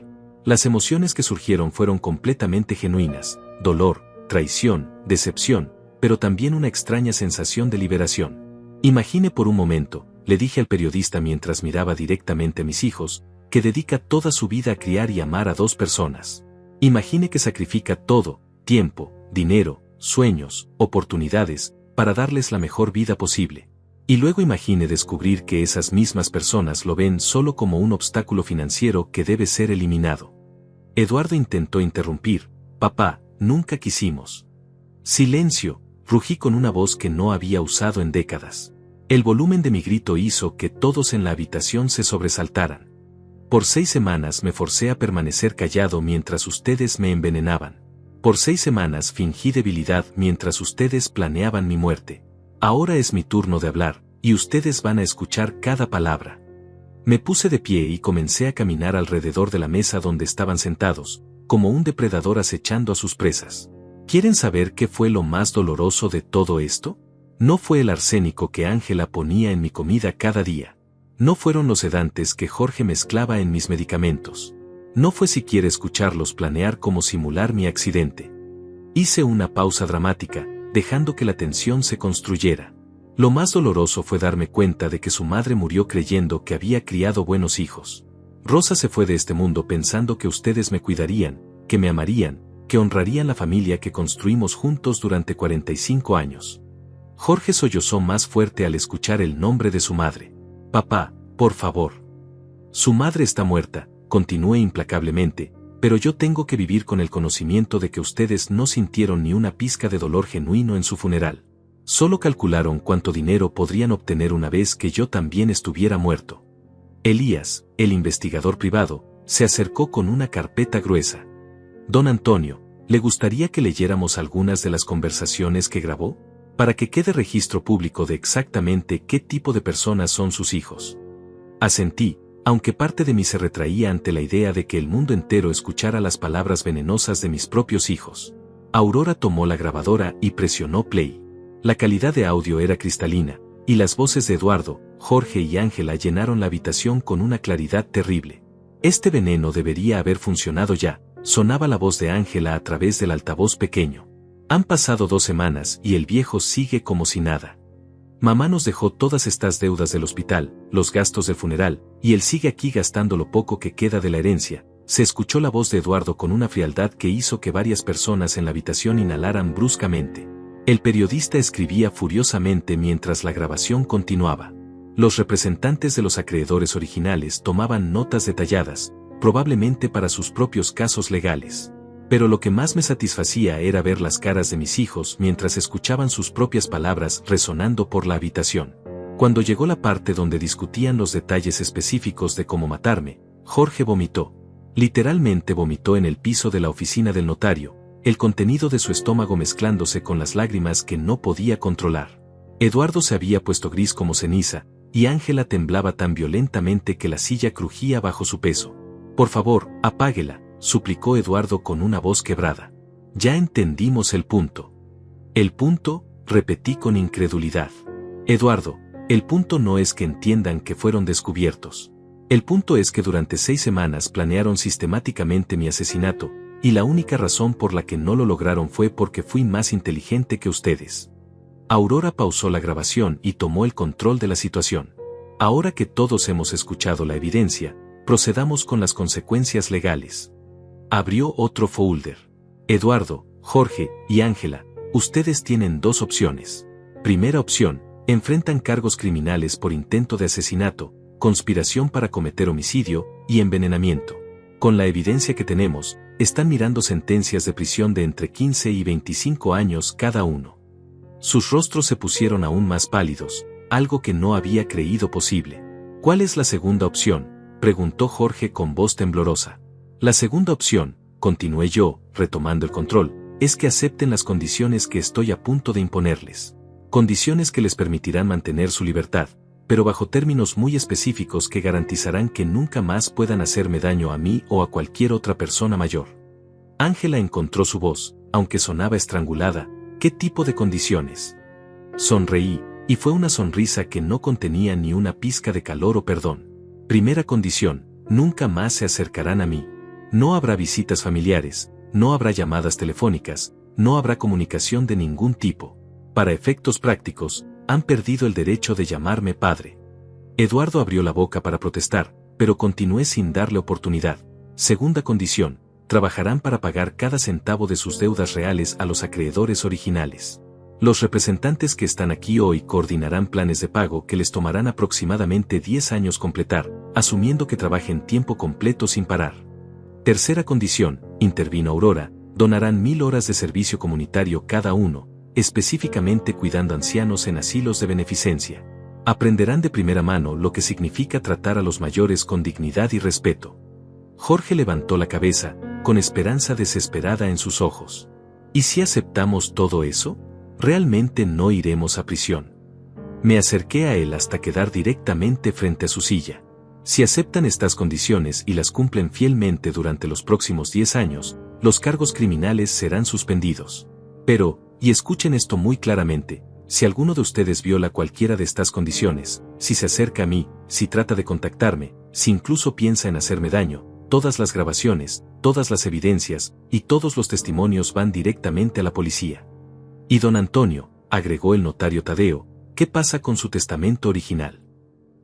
Las emociones que surgieron fueron completamente genuinas: dolor, traición, decepción, pero también una extraña sensación de liberación. Imagine por un momento, le dije al periodista mientras miraba directamente a mis hijos, que dedica toda su vida a criar y amar a 2 personas. Imagine que sacrifica todo, tiempo, dinero, sueños, oportunidades, para darles la mejor vida posible. Y luego imagine descubrir que esas mismas personas lo ven solo como un obstáculo financiero que debe ser eliminado. Eduardo intentó interrumpir. Papá, nunca quisimos. Silencio, rugí con una voz que no había usado en décadas. El volumen de mi grito hizo que todos en la habitación se sobresaltaran. Por 6 semanas me forcé a permanecer callado mientras ustedes me envenenaban. Por 6 semanas fingí debilidad mientras ustedes planeaban mi muerte. Ahora es mi turno de hablar, y ustedes van a escuchar cada palabra. Me puse de pie y comencé a caminar alrededor de la mesa donde estaban sentados, como un depredador acechando a sus presas. ¿Quieren saber qué fue lo más doloroso de todo esto? No fue el arsénico que Ángela ponía en mi comida cada día. No fueron los sedantes que Jorge mezclaba en mis medicamentos. No fue siquiera escucharlos planear cómo simular mi accidente. Hice una pausa dramática, dejando que la tensión se construyera. Lo más doloroso fue darme cuenta de que su madre murió creyendo que había criado buenos hijos. Rosa se fue de este mundo pensando que ustedes me cuidarían, que me amarían, que honrarían la familia que construimos juntos durante 45 años. Jorge sollozó más fuerte al escuchar el nombre de su madre. Papá, por favor. Su madre está muerta, continué implacablemente, pero yo tengo que vivir con el conocimiento de que ustedes no sintieron ni una pizca de dolor genuino en su funeral. Solo calcularon cuánto dinero podrían obtener una vez que yo también estuviera muerto. Elías, el investigador privado, se acercó con una carpeta gruesa. Don Antonio, ¿le gustaría que leyéramos algunas de las conversaciones que grabó? Para que quede registro público de exactamente qué tipo de personas son sus hijos. Asentí, aunque parte de mí se retraía ante la idea de que el mundo entero escuchara las palabras venenosas de mis propios hijos. Aurora tomó la grabadora y presionó play. La calidad de audio era cristalina, y las voces de Eduardo, Jorge y Ángela llenaron la habitación con una claridad terrible. Este veneno debería haber funcionado ya, sonaba la voz de Ángela a través del altavoz pequeño. Han pasado 2 semanas y el viejo sigue como si nada. Mamá nos dejó todas estas deudas del hospital, los gastos del funeral, y él sigue aquí gastando lo poco que queda de la herencia. Se escuchó la voz de Eduardo con una frialdad que hizo que varias personas en la habitación inhalaran bruscamente. El periodista escribía furiosamente mientras la grabación continuaba. Los representantes de los acreedores originales tomaban notas detalladas, probablemente para sus propios casos legales. Pero lo que más me satisfacía era ver las caras de mis hijos mientras escuchaban sus propias palabras resonando por la habitación. Cuando llegó la parte donde discutían los detalles específicos de cómo matarme, Jorge vomitó. Literalmente vomitó en el piso de la oficina del notario, el contenido de su estómago mezclándose con las lágrimas que no podía controlar. Eduardo se había puesto gris como ceniza, y Ángela temblaba tan violentamente que la silla crujía bajo su peso. Por favor, apáguela, suplicó Eduardo con una voz quebrada. Ya entendimos el punto. ¿El punto?, repetí con incredulidad. Eduardo, el punto no es que entiendan que fueron descubiertos. El punto es que durante 6 semanas planearon sistemáticamente mi asesinato, y la única razón por la que no lo lograron fue porque fui más inteligente que ustedes. Aurora pausó la grabación y tomó el control de la situación. Ahora que todos hemos escuchado la evidencia, procedamos con las consecuencias legales. Abrió otro folder. Eduardo, Jorge y Ángela, ustedes tienen 2 opciones. Primera opción, enfrentan cargos criminales por intento de asesinato, conspiración para cometer homicidio y envenenamiento. Con la evidencia que tenemos, están mirando sentencias de prisión de entre 15 y 25 años cada uno. Sus rostros se pusieron aún más pálidos, algo que no había creído posible. ¿Cuál es la segunda opción?, preguntó Jorge con voz temblorosa. La segunda opción, continué yo, retomando el control, es que acepten las condiciones que estoy a punto de imponerles. Condiciones que les permitirán mantener su libertad, pero bajo términos muy específicos que garantizarán que nunca más puedan hacerme daño a mí o a cualquier otra persona mayor. Ángela encontró su voz, aunque sonaba estrangulada. ¿Qué tipo de condiciones? Sonreí, y fue una sonrisa que no contenía ni una pizca de calor o perdón. Primera condición, nunca más se acercarán a mí. No habrá visitas familiares, no habrá llamadas telefónicas, no habrá comunicación de ningún tipo. Para efectos prácticos, han perdido el derecho de llamarme padre. Eduardo abrió la boca para protestar, pero continué sin darle oportunidad. Segunda condición, trabajarán para pagar cada centavo de sus deudas reales a los acreedores originales. Los representantes que están aquí hoy coordinarán planes de pago que les tomarán aproximadamente 10 años completar, asumiendo que trabajen tiempo completo sin parar. Tercera condición, intervino Aurora, donarán 1000 horas de servicio comunitario cada uno, específicamente cuidando ancianos en asilos de beneficencia. Aprenderán de primera mano lo que significa tratar a los mayores con dignidad y respeto. Jorge levantó la cabeza, con esperanza desesperada en sus ojos. ¿Y si aceptamos todo eso? Realmente no iremos a prisión. Me acerqué a él hasta quedar directamente frente a su silla. Si aceptan estas condiciones y las cumplen fielmente durante los próximos 10 años, los cargos criminales serán suspendidos. Pero, y escuchen esto muy claramente, si alguno de ustedes viola cualquiera de estas condiciones, si se acerca a mí, si trata de contactarme, si incluso piensa en hacerme daño, todas las grabaciones, todas las evidencias y todos los testimonios van directamente a la policía. Y don Antonio, agregó el notario Tadeo, ¿qué pasa con su testamento original?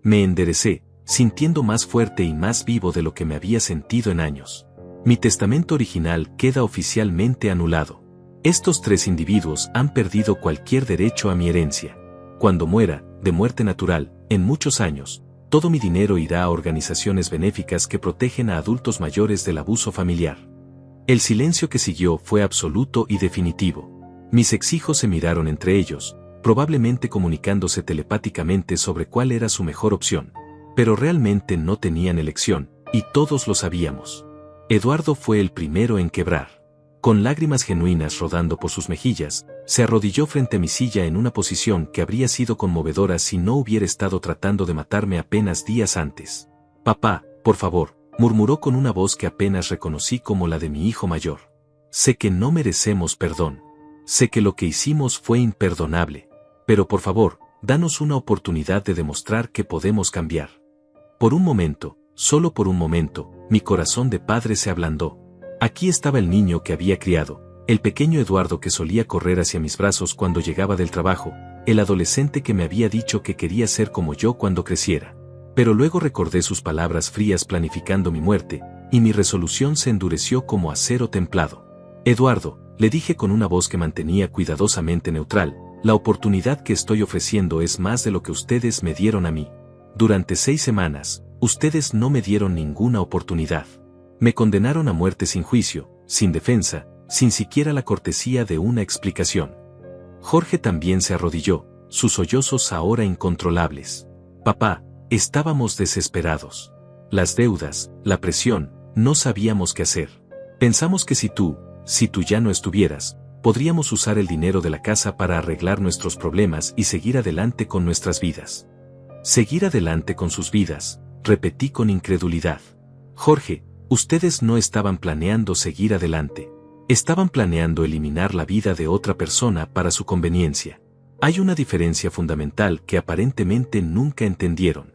Me enderecé, sintiendo más fuerte y más vivo de lo que me había sentido en años. Mi testamento original queda oficialmente anulado. Estos 3 individuos han perdido cualquier derecho a mi herencia. Cuando muera, de muerte natural, en muchos años, todo mi dinero irá a organizaciones benéficas que protegen a adultos mayores del abuso familiar. El silencio que siguió fue absoluto y definitivo. Mis exhijos se miraron entre ellos, probablemente comunicándose telepáticamente sobre cuál era su mejor opción. Pero realmente no tenían elección, y todos lo sabíamos. Eduardo fue el primero en quebrar. Con lágrimas genuinas rodando por sus mejillas, se arrodilló frente a mi silla en una posición que habría sido conmovedora si no hubiera estado tratando de matarme apenas días antes. Papá, por favor, murmuró con una voz que apenas reconocí como la de mi hijo mayor. Sé que no merecemos perdón. Sé que lo que hicimos fue imperdonable. Pero por favor, danos una oportunidad de demostrar que podemos cambiar. Por un momento, solo por un momento, mi corazón de padre se ablandó. Aquí estaba el niño que había criado, el pequeño Eduardo que solía correr hacia mis brazos cuando llegaba del trabajo, el adolescente que me había dicho que quería ser como yo cuando creciera. Pero luego recordé sus palabras frías planificando mi muerte, y mi resolución se endureció como acero templado. Eduardo, le dije con una voz que mantenía cuidadosamente neutral, la oportunidad que estoy ofreciendo es más de lo que ustedes me dieron a mí. Durante 6 semanas, ustedes no me dieron ninguna oportunidad. Me condenaron a muerte sin juicio, sin defensa, sin siquiera la cortesía de una explicación. Jorge también se arrodilló, sus sollozos ahora incontrolables. Papá, estábamos desesperados. Las deudas, la presión, no sabíamos qué hacer. Pensamos que si tú ya no estuvieras, podríamos usar el dinero de la casa para arreglar nuestros problemas y seguir adelante con nuestras vidas. Seguir adelante con sus vidas, repetí con incredulidad. Jorge, ustedes no estaban planeando seguir adelante. Estaban planeando eliminar la vida de otra persona para su conveniencia. Hay una diferencia fundamental que aparentemente nunca entendieron.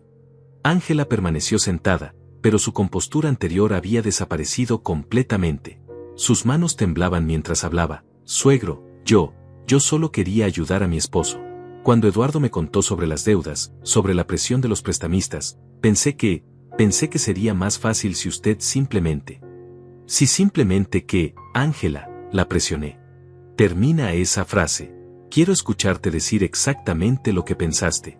Ángela permaneció sentada, pero su compostura anterior había desaparecido completamente. Sus manos temblaban mientras hablaba. Suegro, yo solo quería ayudar a mi esposo. Cuando Eduardo me contó sobre las deudas, sobre la presión de los prestamistas, pensé que sería más fácil si usted simplemente... Ángela, la presioné. Termina esa frase. Quiero escucharte decir exactamente lo que pensaste.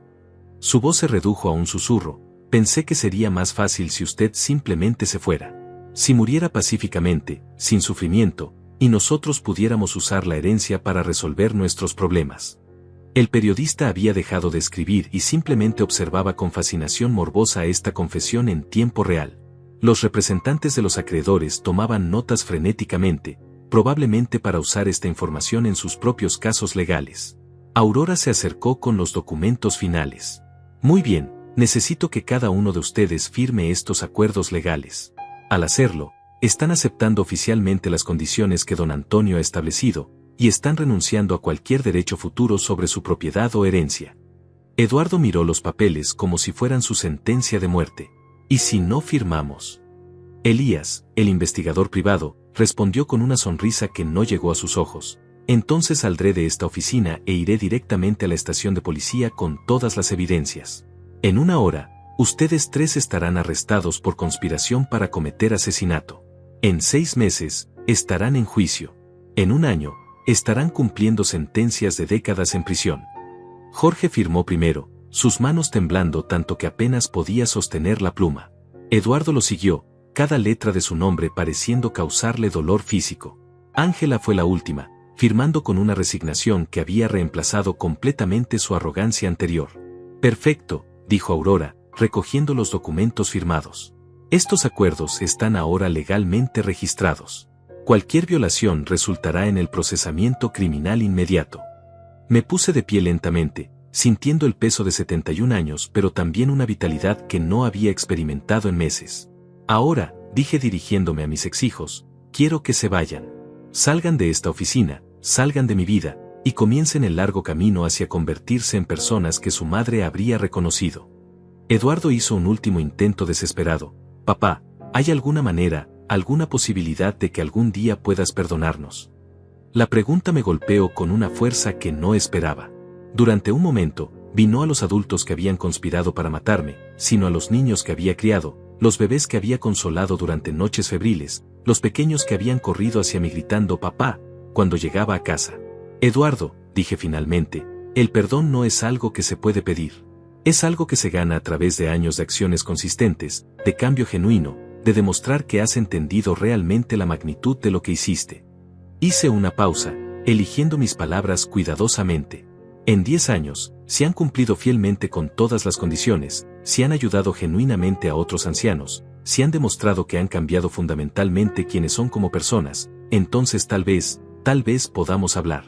Su voz se redujo a un susurro. Pensé que sería más fácil si usted simplemente se fuera. Si muriera pacíficamente, sin sufrimiento, y nosotros pudiéramos usar la herencia para resolver nuestros problemas. El periodista había dejado de escribir y simplemente observaba con fascinación morbosa esta confesión en tiempo real. Los representantes de los acreedores tomaban notas frenéticamente, probablemente para usar esta información en sus propios casos legales. Aurora se acercó con los documentos finales. Muy bien, necesito que cada uno de ustedes firme estos acuerdos legales. Al hacerlo, están aceptando oficialmente las condiciones que don Antonio ha establecido, y están renunciando a cualquier derecho futuro sobre su propiedad o herencia. Eduardo miró los papeles como si fueran su sentencia de muerte. ¿Y si no firmamos? Elías, el investigador privado, respondió con una sonrisa que no llegó a sus ojos. Entonces saldré de esta oficina e iré directamente a la estación de policía con todas las evidencias. En 1 hora, ustedes 3 estarán arrestados por conspiración para cometer asesinato. En 6 meses, estarán en juicio. En 1 año, estarán cumpliendo sentencias de décadas en prisión. Jorge firmó primero, sus manos temblando tanto que apenas podía sostener la pluma. Eduardo lo siguió, cada letra de su nombre pareciendo causarle dolor físico. Ángela fue la última, firmando con una resignación que había reemplazado completamente su arrogancia anterior. Perfecto, dijo Aurora, recogiendo los documentos firmados. Estos acuerdos están ahora legalmente registrados. Cualquier violación resultará en el procesamiento criminal inmediato. Me puse de pie lentamente, sintiendo el peso de 71 años pero también una vitalidad que no había experimentado en meses. Ahora, dije dirigiéndome a mis exhijos, quiero que se vayan. Salgan de esta oficina, salgan de mi vida, y comiencen el largo camino hacia convertirse en personas que su madre habría reconocido. Eduardo hizo un último intento desesperado. Papá, ¿hay alguna manera, alguna posibilidad de que algún día puedas perdonarnos? La pregunta me golpeó con una fuerza que no esperaba. Durante un momento, vi no a los adultos que habían conspirado para matarme, sino a los niños que había criado, los bebés que había consolado durante noches febriles, los pequeños que habían corrido hacia mí gritando papá, cuando llegaba a casa. Eduardo, dije finalmente, el perdón no es algo que se puede pedir. Es algo que se gana a través de años de acciones consistentes, de cambio genuino, de demostrar que has entendido realmente la magnitud de lo que hiciste. Hice una pausa, eligiendo mis palabras cuidadosamente. En 10 años, si han cumplido fielmente con todas las condiciones, si han ayudado genuinamente a otros ancianos, si han demostrado que han cambiado fundamentalmente quienes son como personas, entonces tal vez podamos hablar.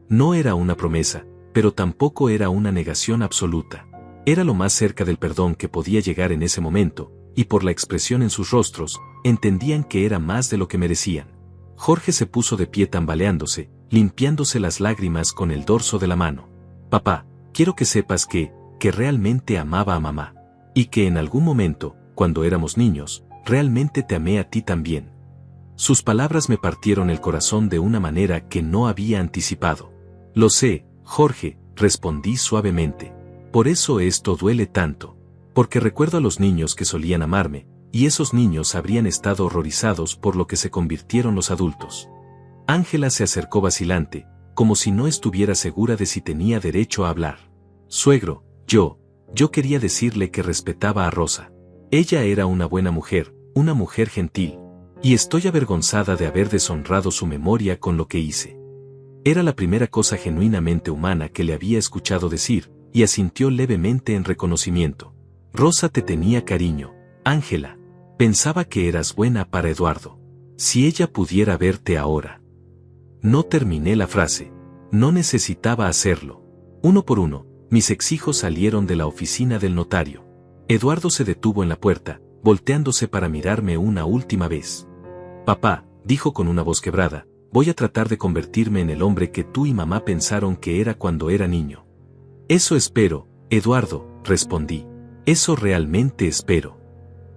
No era una promesa, pero tampoco era una negación absoluta. Era lo más cerca del perdón que podía llegar en ese momento, y por la expresión en sus rostros, entendían que era más de lo que merecían. Jorge se puso de pie tambaleándose, limpiándose las lágrimas con el dorso de la mano. Papá, quiero que sepas que realmente amaba a mamá. Y que en algún momento, cuando éramos niños, realmente te amé a ti también. Sus palabras me partieron el corazón de una manera que no había anticipado. Lo sé, Jorge, respondí suavemente. Por eso esto duele tanto. Porque recuerdo a los niños que solían amarme, y esos niños habrían estado horrorizados por lo que se convirtieron los adultos. Ángela se acercó vacilante, como si no estuviera segura de si tenía derecho a hablar. Suegro, yo quería decirle que respetaba a Rosa. Ella era una buena mujer, una mujer gentil. Y estoy avergonzada de haber deshonrado su memoria con lo que hice. Era la primera cosa genuinamente humana que le había escuchado decir, y asintió levemente en reconocimiento. Rosa te tenía cariño, Ángela. Pensaba que eras buena para Eduardo. Si ella pudiera verte ahora. No terminé la frase. No necesitaba hacerlo. Uno por uno, mis exhijos salieron de la oficina del notario. Eduardo se detuvo en la puerta, volteándose para mirarme una última vez. Papá, dijo con una voz quebrada, voy a tratar de convertirme en el hombre que tú y mamá pensaron que era cuando era niño. Eso espero, Eduardo, respondí. Eso realmente espero.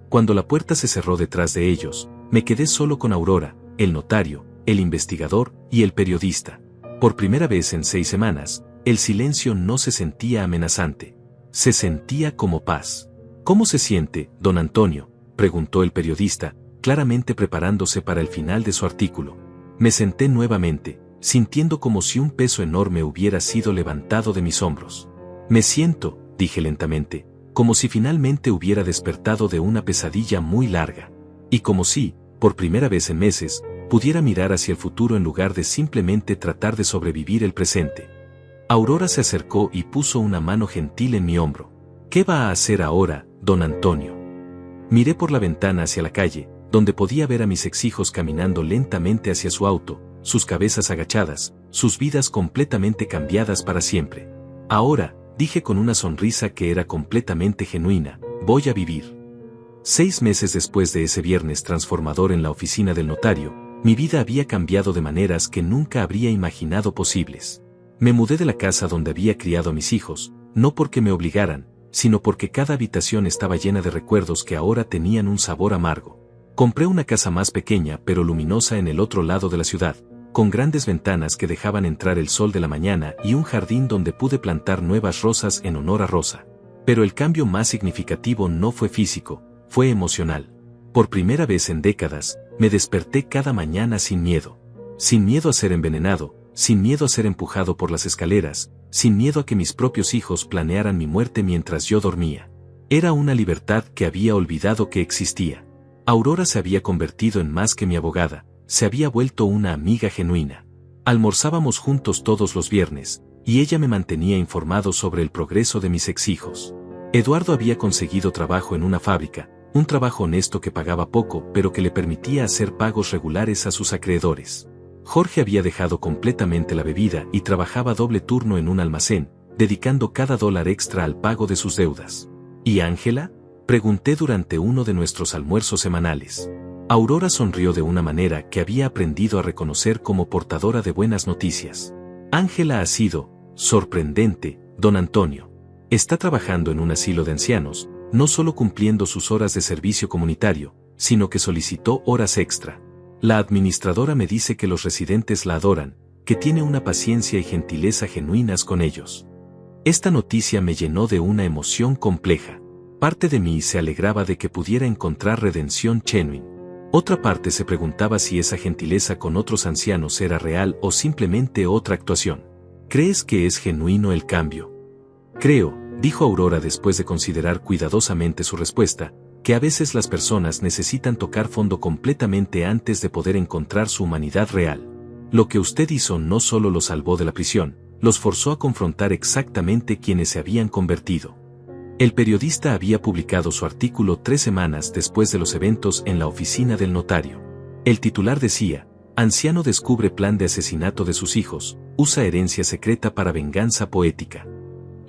Cuando la puerta se cerró detrás de ellos, me quedé solo con Aurora, el notario, el investigador y el periodista. Por primera vez en 6 semanas, el silencio no se sentía amenazante. Se sentía como paz. ¿Cómo se siente, don Antonio?, preguntó el periodista, claramente preparándose para el final de su artículo. Me senté nuevamente, sintiendo como si un peso enorme hubiera sido levantado de mis hombros. Me siento, dije lentamente, como si finalmente hubiera despertado de una pesadilla muy larga. Y como si, por primera vez en meses, pudiera mirar hacia el futuro en lugar de simplemente tratar de sobrevivir el presente. Aurora se acercó y puso una mano gentil en mi hombro. ¿Qué va a hacer ahora, don Antonio? Miré por la ventana hacia la calle, donde podía ver a mis exhijos caminando lentamente hacia su auto, sus cabezas agachadas, sus vidas completamente cambiadas para siempre. Ahora, dije con una sonrisa que era completamente genuina, voy a vivir. 6 meses después de ese viernes transformador en la oficina del notario, mi vida había cambiado de maneras que nunca habría imaginado posibles. Me mudé de la casa donde había criado a mis hijos, no porque me obligaran, sino porque cada habitación estaba llena de recuerdos que ahora tenían un sabor amargo. Compré una casa más pequeña pero luminosa en el otro lado de la ciudad, con grandes ventanas que dejaban entrar el sol de la mañana y un jardín donde pude plantar nuevas rosas en honor a Rosa. Pero el cambio más significativo no fue físico, fue emocional. Por primera vez en décadas, me desperté cada mañana sin miedo. Sin miedo a ser envenenado, sin miedo a ser empujado por las escaleras, sin miedo a que mis propios hijos planearan mi muerte mientras yo dormía. Era una libertad que había olvidado que existía. Aurora se había convertido en más que mi abogada, se había vuelto una amiga genuina. Almorzábamos juntos todos los viernes, y ella me mantenía informado sobre el progreso de mis exhijos. Eduardo había conseguido trabajo en una fábrica, un trabajo honesto que pagaba poco pero que le permitía hacer pagos regulares a sus acreedores. Jorge había dejado completamente la bebida y trabajaba doble turno en un almacén, dedicando cada dólar extra al pago de sus deudas. ¿Y Ángela?, pregunté durante uno de nuestros almuerzos semanales. Aurora sonrió de una manera que había aprendido a reconocer como portadora de buenas noticias. Ángela ha sido sorprendente, don Antonio. Está trabajando en un asilo de ancianos, no solo cumpliendo sus horas de servicio comunitario, sino que solicitó horas extra. La administradora me dice que los residentes la adoran, que tiene una paciencia y gentileza genuinas con ellos. Esta noticia me llenó de una emoción compleja. Parte de mí se alegraba de que pudiera encontrar redención genuina. Otra parte se preguntaba si esa gentileza con otros ancianos era real o simplemente otra actuación. ¿Crees que es genuino el cambio? Creo, dijo Aurora después de considerar cuidadosamente su respuesta, que a veces las personas necesitan tocar fondo completamente antes de poder encontrar su humanidad real. Lo que usted hizo no solo los salvó de la prisión, los forzó a confrontar exactamente quienes se habían convertido. El periodista había publicado su artículo 3 semanas después de los eventos en la oficina del notario. El titular decía: anciano descubre plan de asesinato de sus hijos, usa herencia secreta para venganza poética.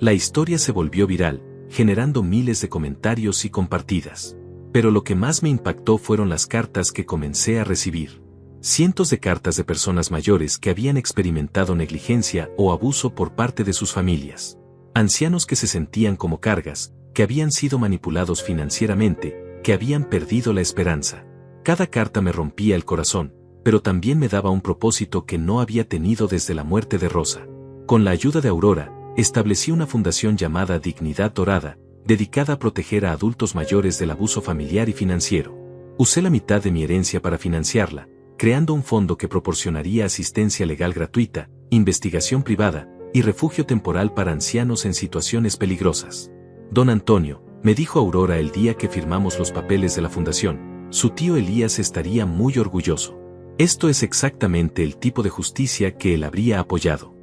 La historia se volvió viral, generando miles de comentarios y compartidas. Pero lo que más me impactó fueron las cartas que comencé a recibir. Cientos de cartas de personas mayores que habían experimentado negligencia o abuso por parte de sus familias. Ancianos que se sentían como cargas, que habían sido manipulados financieramente, que habían perdido la esperanza. Cada carta me rompía el corazón, pero también me daba un propósito que no había tenido desde la muerte de Rosa. Con la ayuda de Aurora, establecí una fundación llamada Dignidad Dorada, dedicada a proteger a adultos mayores del abuso familiar y financiero. Usé la mitad de mi herencia para financiarla, creando un fondo que proporcionaría asistencia legal gratuita, investigación privada, y refugio temporal para ancianos en situaciones peligrosas. Don Antonio, me dijo Aurora el día que firmamos los papeles de la fundación, su tío Elías estaría muy orgulloso. Esto es exactamente el tipo de justicia que él habría apoyado.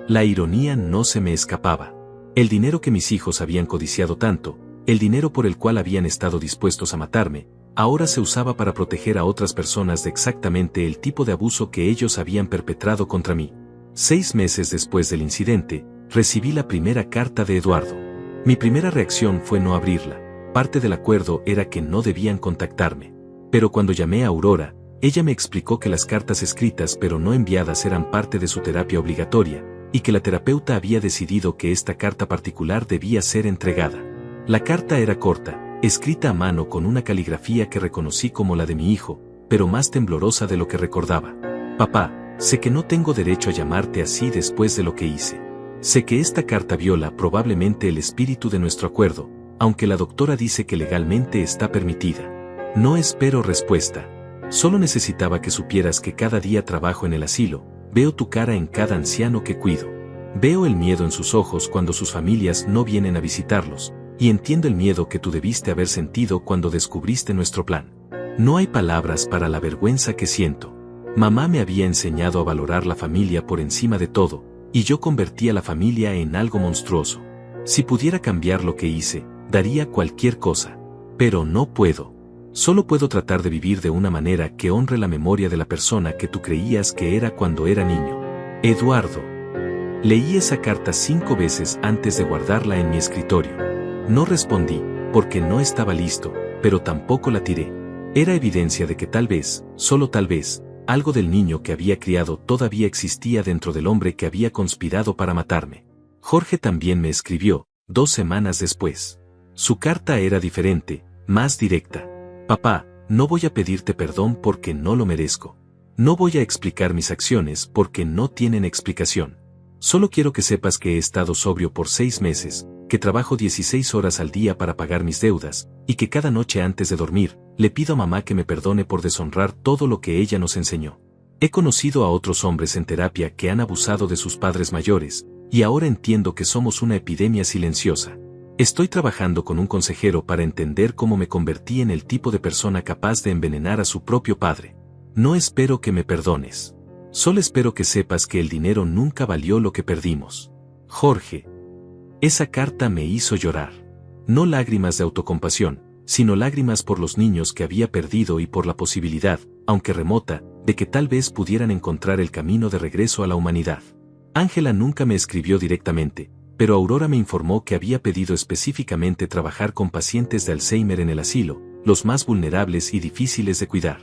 La ironía no se me escapaba. El dinero que mis hijos habían codiciado tanto, el dinero por el cual habían estado dispuestos a matarme, ahora se usaba para proteger a otras personas de exactamente el tipo de abuso que ellos habían perpetrado contra mí. 6 meses después del incidente, recibí la primera carta de Eduardo. Mi primera reacción fue no abrirla. Parte del acuerdo era que no debían contactarme. Pero cuando llamé a Aurora, ella me explicó que las cartas escritas pero no enviadas eran parte de su terapia obligatoria, y que la terapeuta había decidido que esta carta particular debía ser entregada. La carta era corta, escrita a mano con una caligrafía que reconocí como la de mi hijo, pero más temblorosa de lo que recordaba. Papá, sé que no tengo derecho a llamarte así después de lo que hice. Sé que esta carta viola probablemente el espíritu de nuestro acuerdo, aunque la doctora dice que legalmente está permitida. No espero respuesta. Solo necesitaba que supieras que cada día trabajo en el asilo, veo tu cara en cada anciano que cuido. Veo el miedo en sus ojos cuando sus familias no vienen a visitarlos, y entiendo el miedo que tú debiste haber sentido cuando descubriste nuestro plan. No hay palabras para la vergüenza que siento. Mamá me había enseñado a valorar la familia por encima de todo, y yo convertí a la familia en algo monstruoso. Si pudiera cambiar lo que hice, daría cualquier cosa. Pero no puedo. Solo puedo tratar de vivir de una manera que honre la memoria de la persona que tú creías que era cuando era niño. Eduardo. Leí esa carta 5 veces antes de guardarla en mi escritorio. No respondí, porque no estaba listo, pero tampoco la tiré. Era evidencia de que tal vez, solo tal vez, algo del niño que había criado todavía existía dentro del hombre que había conspirado para matarme. Jorge también me escribió, 2 semanas después. Su carta era diferente, más directa. Papá, no voy a pedirte perdón porque no lo merezco. No voy a explicar mis acciones porque no tienen explicación. Solo quiero que sepas que he estado sobrio por 6 meses, que trabajo 16 horas al día para pagar mis deudas, y que cada noche antes de dormir, le pido a mamá que me perdone por deshonrar todo lo que ella nos enseñó. He conocido a otros hombres en terapia que han abusado de sus padres mayores, y ahora entiendo que somos una epidemia silenciosa. Estoy trabajando con un consejero para entender cómo me convertí en el tipo de persona capaz de envenenar a su propio padre. No espero que me perdones. Solo espero que sepas que el dinero nunca valió lo que perdimos. Jorge. Esa carta me hizo llorar. No lágrimas de autocompasión, sino lágrimas por los niños que había perdido y por la posibilidad, aunque remota, de que tal vez pudieran encontrar el camino de regreso a la humanidad. Ángela nunca me escribió directamente, pero Aurora me informó que había pedido específicamente trabajar con pacientes de Alzheimer en el asilo, los más vulnerables y difíciles de cuidar.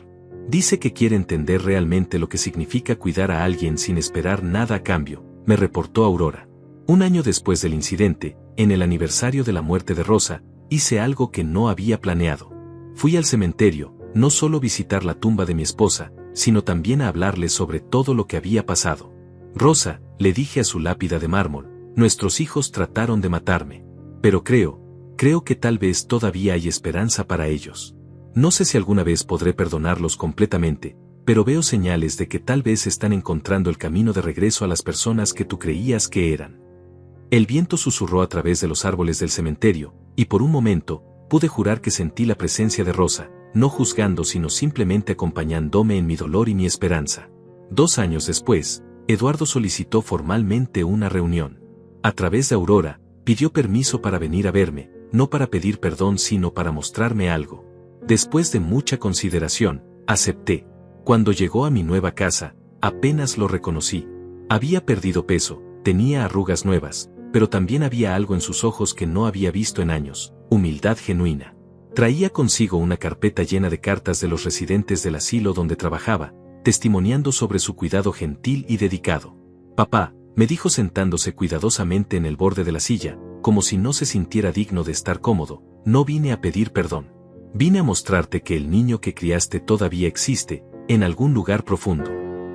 Dice que quiere entender realmente lo que significa cuidar a alguien sin esperar nada a cambio, me reportó Aurora. Un año después del incidente, en el aniversario de la muerte de Rosa, hice algo que no había planeado. Fui al cementerio, no solo visitar la tumba de mi esposa, sino también a hablarle sobre todo lo que había pasado. Rosa, le dije a su lápida de mármol, nuestros hijos trataron de matarme. Pero creo que tal vez todavía hay esperanza para ellos. No sé si alguna vez podré perdonarlos completamente, pero veo señales de que tal vez están encontrando el camino de regreso a las personas que tú creías que eran. El viento susurró a través de los árboles del cementerio, y por un momento, pude jurar que sentí la presencia de Rosa, no juzgando sino simplemente acompañándome en mi dolor y mi esperanza. 2 años después, Eduardo solicitó formalmente una reunión. A través de Aurora, pidió permiso para venir a verme, no para pedir perdón sino para mostrarme algo. Después de mucha consideración, acepté. Cuando llegó a mi nueva casa, apenas lo reconocí. Había perdido peso, tenía arrugas nuevas, pero también había algo en sus ojos que no había visto en años, humildad genuina. Traía consigo una carpeta llena de cartas de los residentes del asilo donde trabajaba, testimoniando sobre su cuidado gentil y dedicado. Papá, me dijo sentándose cuidadosamente en el borde de la silla, como si no se sintiera digno de estar cómodo, no vine a pedir perdón. Vine a mostrarte que el niño que criaste todavía existe, en algún lugar profundo.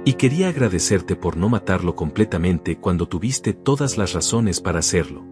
Y quería agradecerte por no matarlo completamente cuando tuviste todas las razones para hacerlo.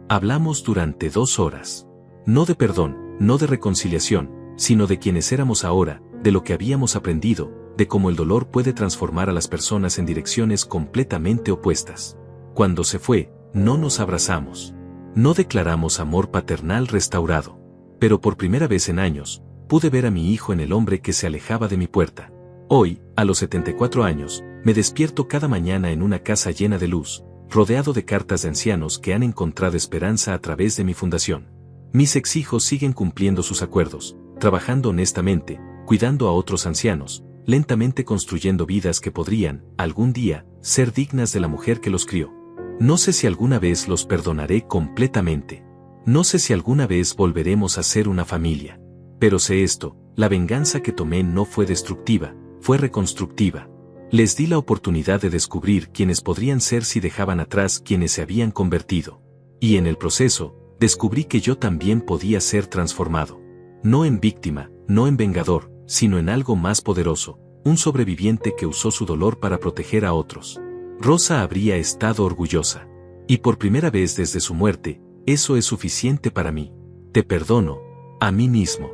Hablamos durante 2 horas. No de perdón, no de reconciliación, sino de quienes éramos ahora, de lo que habíamos aprendido, de cómo el dolor puede transformar a las personas en direcciones completamente opuestas. Cuando se fue, no nos abrazamos. No declaramos amor paternal restaurado. Pero por primera vez en años, pude ver a mi hijo en el hombre que se alejaba de mi puerta. Hoy, a los 74 años, me despierto cada mañana en una casa llena de luz, rodeado de cartas de ancianos que han encontrado esperanza a través de mi fundación. Mis ex-hijos siguen cumpliendo sus acuerdos, trabajando honestamente, cuidando a otros ancianos, lentamente construyendo vidas que podrían, algún día, ser dignas de la mujer que los crió. No sé si alguna vez los perdonaré completamente. No sé si alguna vez volveremos a ser una familia. Pero sé esto, la venganza que tomé no fue destructiva, fue reconstructiva. Les di la oportunidad de descubrir quiénes podrían ser si dejaban atrás quienes se habían convertido. Y en el proceso, descubrí que yo también podía ser transformado. No en víctima, no en vengador, sino en algo más poderoso, un sobreviviente que usó su dolor para proteger a otros. Rosa habría estado orgullosa. Y por primera vez desde su muerte, eso es suficiente para mí. Te perdono, a mí mismo.